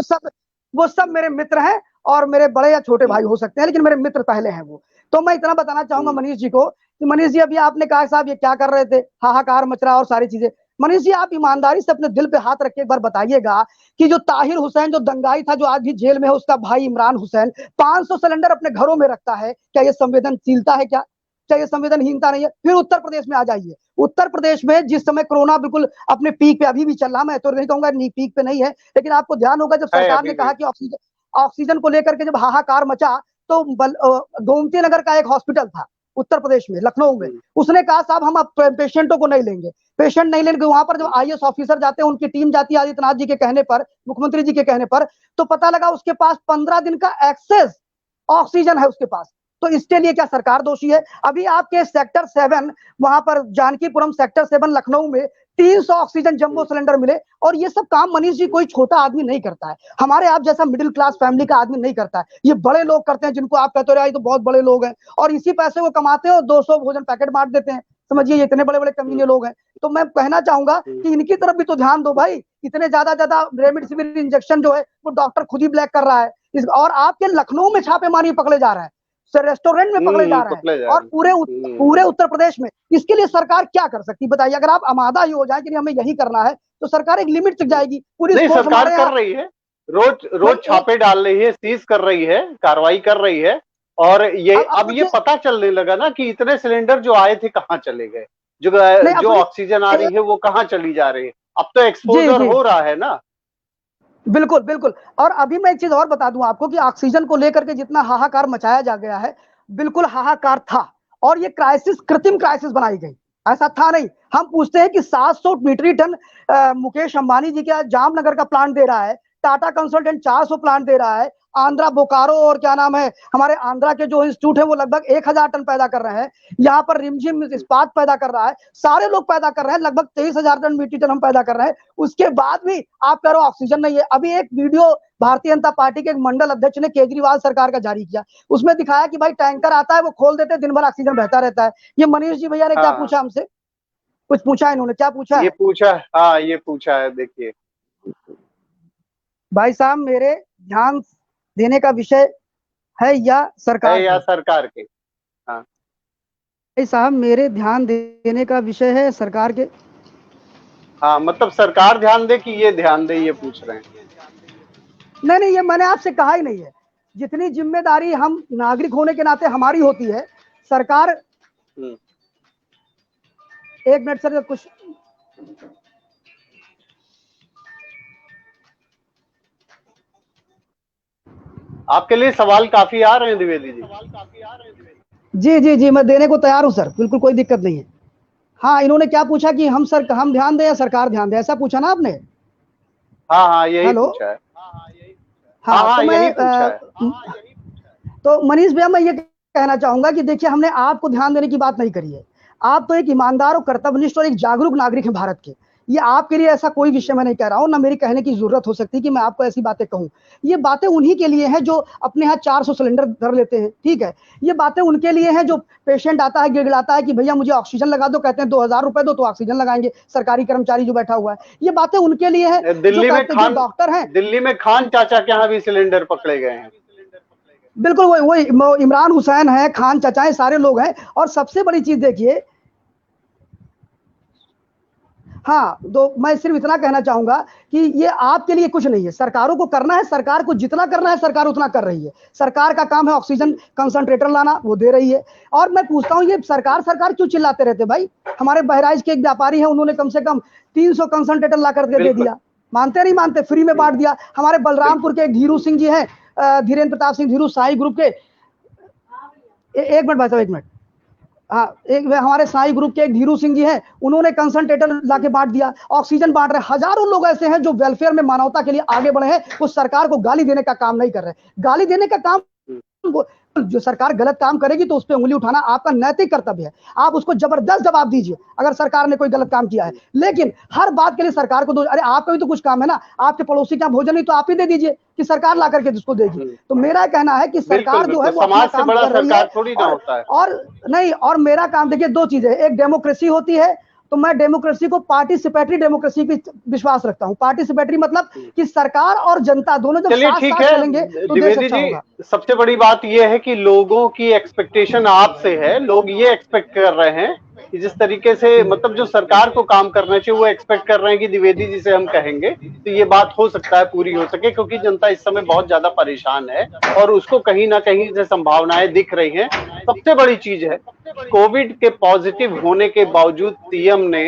वो सब मेरे मित्र हैं। और मेरे बड़े या छोटे हम्म, भाई हो सकते हैं, लेकिन मेरे मित्र पहले हैं वो। तो मैं इतना बताना चाहूंगा हम्म, मनीष जी को कि मनीष जी, अभी आपने कहा साहब ये क्या कर रहे थे, हाहाकार मच रहा और सारी चीजें। मनीष जी, आप ईमानदारी से अपने दिल पे हाथ रख के एक बार बताइएगा कि जो ताहिर हुसैन जो दंगाई था, जो आज भी जेल में है, उसका भाई इमरान हुसैन 500 सिलेंडर अपने घरों में रखता है, क्या ये संवेदनशीलता है? क्या ये संवेदनहीनता नहीं है? फिर उत्तर प्रदेश में आ जाइए। उत्तर प्रदेश में जिस समय कोरोना बिल्कुल अपने पीक पे अभी भी चल रहा, मैं तो नहीं कहूंगा पीक पे नहीं है, लेकिन आपको ध्यान होगा जब है सरकार अभी ने भी। कहा कि ऑक्सीजन को लेकर के जब हाहाकार मचा, तो गोमती नगर का एक हॉस्पिटल था उत्तर प्रदेश में, लखनऊ में, हम्म, उसने कहा साहब हम अब पेशेंटों को नहीं लेंगे। पेशेंट नहीं लेंगे। वहां पर जब आईएएस ऑफिसर जाते हैं, उनकी टीम जाती है आदित्यनाथ जी के कहने पर, मुख्यमंत्री जी के कहने पर, तो पता लगा उसके पास 15 दिन का एक्सेस ऑक्सीजन है उसके पास। तो इसके लिए क्या सरकार दोषी है? अभी आपके सेक्टर 7, वहां पर जानकीपुरम सेक्टर 7 लखनऊ में 300 ऑक्सीजन जंबो हम्म, सिलेंडर मिले। और ये सब काम मनीष जी कोई छोटा आदमी नहीं करता है, हमारे आप जैसा मिडिल क्लास फैमिली का आदमी नहीं करता है, ये बड़े लोग करते हैं, जिनको आप कहते हो तो बहुत बड़े लोग हैं, और इसी पैसे को कमाते हैं और 200 भोजन पैकेट बांट देते हैं। समझिए, ये इतने बड़े बड़े हम्म, कमीने लोग हैं। तो मैं कहना चाहूंगा हम्म, कि इनकी तरफ भी तो ध्यान दो भाई। इतने ज्यादा रेमडेसिविर इंजेक्शन जो है वो डॉक्टर खुद ही ब्लैक कर रहा है। और आपके लखनऊ में छापेमारी पकड़े जा रहे हैं, रेस्टोरेंट में पकड़े जा रहे हैं, पकड़े जा और रहे हैं। पूरे उत्तर प्रदेश में। इसके लिए सरकार क्या कर सकती है बताइए? अगर आप आमादा ही हो जाए कि हमें यही करना है, तो सरकार एक लिमिट तक जाएगी। पुलिस नहीं, फोर्स सरकार हमारे कर यहाँ रही है, रोज भाई रोज एक, छापे डाल रही है, सीज कर रही है, कार्रवाई कर रही है। और ये अब अब ये सोचिए। पता चलने लगा ना कि इतने सिलेंडर जो आए थे कहाँ चले गए, जो नहीं, अब जो सुनिए। ऑक्सीजन आ रही है वो कहाँ चली जा रही है। अब तो जी एक्सपोजर जी, हो रहा है ना। बिल्कुल बिल्कुल। और अभी मैं एक चीज और बता दूं आपको कि ऑक्सीजन को लेकर के जितना हाहाकार मचाया जा गया है, बिल्कुल हाहाकार था। और ये क्राइसिस कृत्रिम क्राइसिस बनाई गई, ऐसा था नहीं। हम पूछते हैं कि 700 मीट्रिक टन मुकेश अंबानी जी का जामनगर का प्लांट दे रहा है, टाटा कंसल्टेंट 400 प्लांट दे रहा है, आंध्रा बोकारो और क्या नाम है, हमारे आंध्रा के जो इंस्टीट्यूट है वो लगभग 1000 टन पैदा कर रहे हैं। यहाँ पर रिमझिम इस्पात पैदा कर रहा है, सारे लोग पैदा कर रहे हैं, लगभग 23,000 टन मीट्रिक टन हम पैदा कर रहे हैं। उसके बाद भी आप कह रहे हो ऑक्सीजन नहीं है। अभी एक वीडियो भारतीय जनता पार्टी के एक मंडल अध्यक्ष ने केजरीवाल सरकार का जारी किया, उसमें दिखाया कि भाई टैंकर आता है, वो खोल देते हैं, दिन भर ऑक्सीजन बहता रहता है। ये मनीष जी भैया ने क्या हाँ, पूछा हमसे? कुछ पूछा है इन्होंने? क्या पूछा ये है पूछा। हाँ, ये पूछा है, देखिए। भाई साहब? मेरे ध्यान देने का विषय है या है सरकार या के? सरकार के। हाँ, भाई साहब, मेरे ध्यान देने का विषय है सरकार के। हाँ, मतलब सरकार ध्यान दे कि ये ध्यान दे, ये पूछ रहे हैं। नहीं नहीं, ये मैंने आपसे कहा ही नहीं है। जितनी जिम्मेदारी हम नागरिक होने के नाते हमारी होती है, सरकार। हम्म, 1 मिनट सर, कुछ आपके लिए सवाल काफी आ रहे हैं द्विवेदी जी। जी जी जी, मैं देने को तैयार हूँ सर, बिल्कुल कोई दिक्कत नहीं है। हाँ, इन्होंने क्या पूछा कि हम ध्यान दें या सरकार ध्यान दे, ऐसा पूछा ना आपने? हाँ हाँ यही हेलो। पूछा है। हाँ हाँ हाँ तो यही पूछा है। तो मनीष भैया, मैं ये कहना चाहूंगा कि देखिए, हमने आपको ध्यान देने की बात नहीं करी है। आप तो एक ईमानदार और कर्तव्यनिष्ठ और एक जागरूक नागरिक हैं भारत के। ये आपके लिए ऐसा कोई विषय मैं नहीं कह रहा हूं, ना मेरी कहने की जरूरत हो सकती कि मैं आपको ऐसी बातें कहूं। ये बातें उन्हीं के लिए हैं जो अपने यहाँ 400 सिलेंडर धर लेते हैं, ठीक है। ये बातें उनके लिए हैं जो पेशेंट आता है, गिड़गिड़ाता है कि भैया मुझे ऑक्सीजन लगा दो, कहते हैं 2000 रुपए दो तो ऑक्सीजन लगाएंगे, सरकारी कर्मचारी जो बैठा हुआ है। ये बातें उनके लिए है जो कहते, जो डॉक्टर हैं। दिल्ली में खान चाचा के यहाँ भी सिलेंडर पकड़े गए हैं। बिल्कुल वही इमरान हुसैन है, खान चाचा है, सारे लोग हैं। और सबसे बड़ी चीज देखिए, हाँ, तो मैं सिर्फ इतना कहना चाहूंगा कि ये आपके लिए कुछ नहीं है, सरकारों को करना है, सरकार को जितना करना है सरकार उतना कर रही है। सरकार का काम है ऑक्सीजन कंसंट्रेटर लाना, वो दे रही है। और मैं पूछता हूँ, ये सरकार सरकार क्यों चिल्लाते रहते भाई? हमारे बहराइच के एक व्यापारी है, उन्होंने कम से कम 300 कंसंट्रेटर ला करके दे दिया। मानते नहीं मानते? फ्री में बांट दिया। हमारे बलरामपुर के धीरू सिंह जी हैं, धीरेन्द्र प्रताप सिंह धीरू, साई ग्रुप के। एक मिनट भाई साहब, एक मिनट। हाँ, एक हमारे साई ग्रुप के एक धीरू सिंह जी हैं, उन्होंने कंसंट्रेटर लाके बांट दिया, ऑक्सीजन बांट रहे। हजारों लोग ऐसे हैं जो वेलफेयर में मानवता के लिए आगे बढ़े हैं, वो सरकार को गाली देने का काम नहीं कर रहे। गाली देने का काम, जो सरकार गलत काम करेगी तो उस पर उंगली उठाना आपका नैतिक कर्तव्य है। आप उसको जबरदस्त जवाब दीजिए अगर सरकार ने कोई गलत काम किया है, लेकिन हर बात के लिए सरकार को दो। अरे आपका भी तो कुछ काम है ना, आपके पड़ोसी का भोजन नहीं तो आप ही दे दीजिए कि सरकार ला करके जिसको देगी। तो मेरा कहना है कि सरकार जो है वो अपना काम कर रही है। और नहीं, और मेरा काम देखिए, दो चीजें, एक डेमोक्रेसी होती है, तो मैं डेमोक्रेसी को पार्टिसिपेटरी डेमोक्रेसी की विश्वास रखता हूं। पार्टिसिपेटरी मतलब कि सरकार और जनता दोनों जब साथ साथ चलेंगे तो देश अच्छा होगा। सबसे बड़ी बात यह है कि लोगों की एक्सपेक्टेशन आपसे है। लोग ये एक्सपेक्ट कर रहे हैं कि जिस तरीके से, मतलब जो सरकार को काम करना चाहिए, वो एक्सपेक्ट कर रहे हैं कि द्विवेदी जी से हम कहेंगे तो ये बात हो सकता है पूरी हो सके, क्योंकि जनता इस समय बहुत ज्यादा परेशान है और उसको कहीं ना कहीं से संभावनाएं दिख रही हैं। सबसे बड़ी चीज है, कोविड के पॉजिटिव होने के बावजूद सीएम ने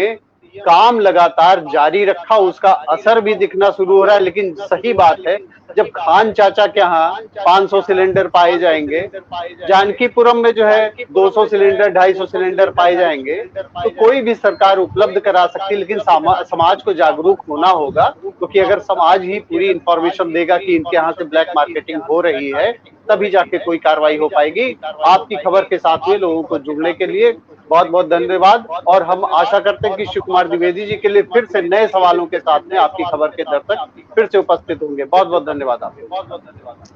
काम लगातार जारी रखा, उसका असर भी दिखना शुरू हो रहा है। लेकिन सही बात है, जब खान चाचा के यहाँ 500 सिलेंडर पाए जाएंगे, जानकीपुरम में जो है 200 सिलेंडर 250 सिलेंडर पाए जाएंगे, तो कोई भी सरकार उपलब्ध करा सकती है। लेकिन समाज को जागरूक होना होगा, क्योंकि अगर समाज ही पूरी इंफॉर्मेशन देगा कि इनके यहाँ से ब्लैक मार्केटिंग हो रही है, तभी जाके कोई कार्रवाई हो पाएगी। आपकी खबर के साथ में लोगों को जुड़ने के लिए बहुत बहुत धन्यवाद। और हम आशा करते हैं कि शिव कुमार द्विवेदी जी के लिए फिर से नए सवालों के साथ में आपकी खबर के दर्शक फिर से उपस्थित होंगे। बहुत बहुत धन्यवाद आपको।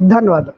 धन्यवाद।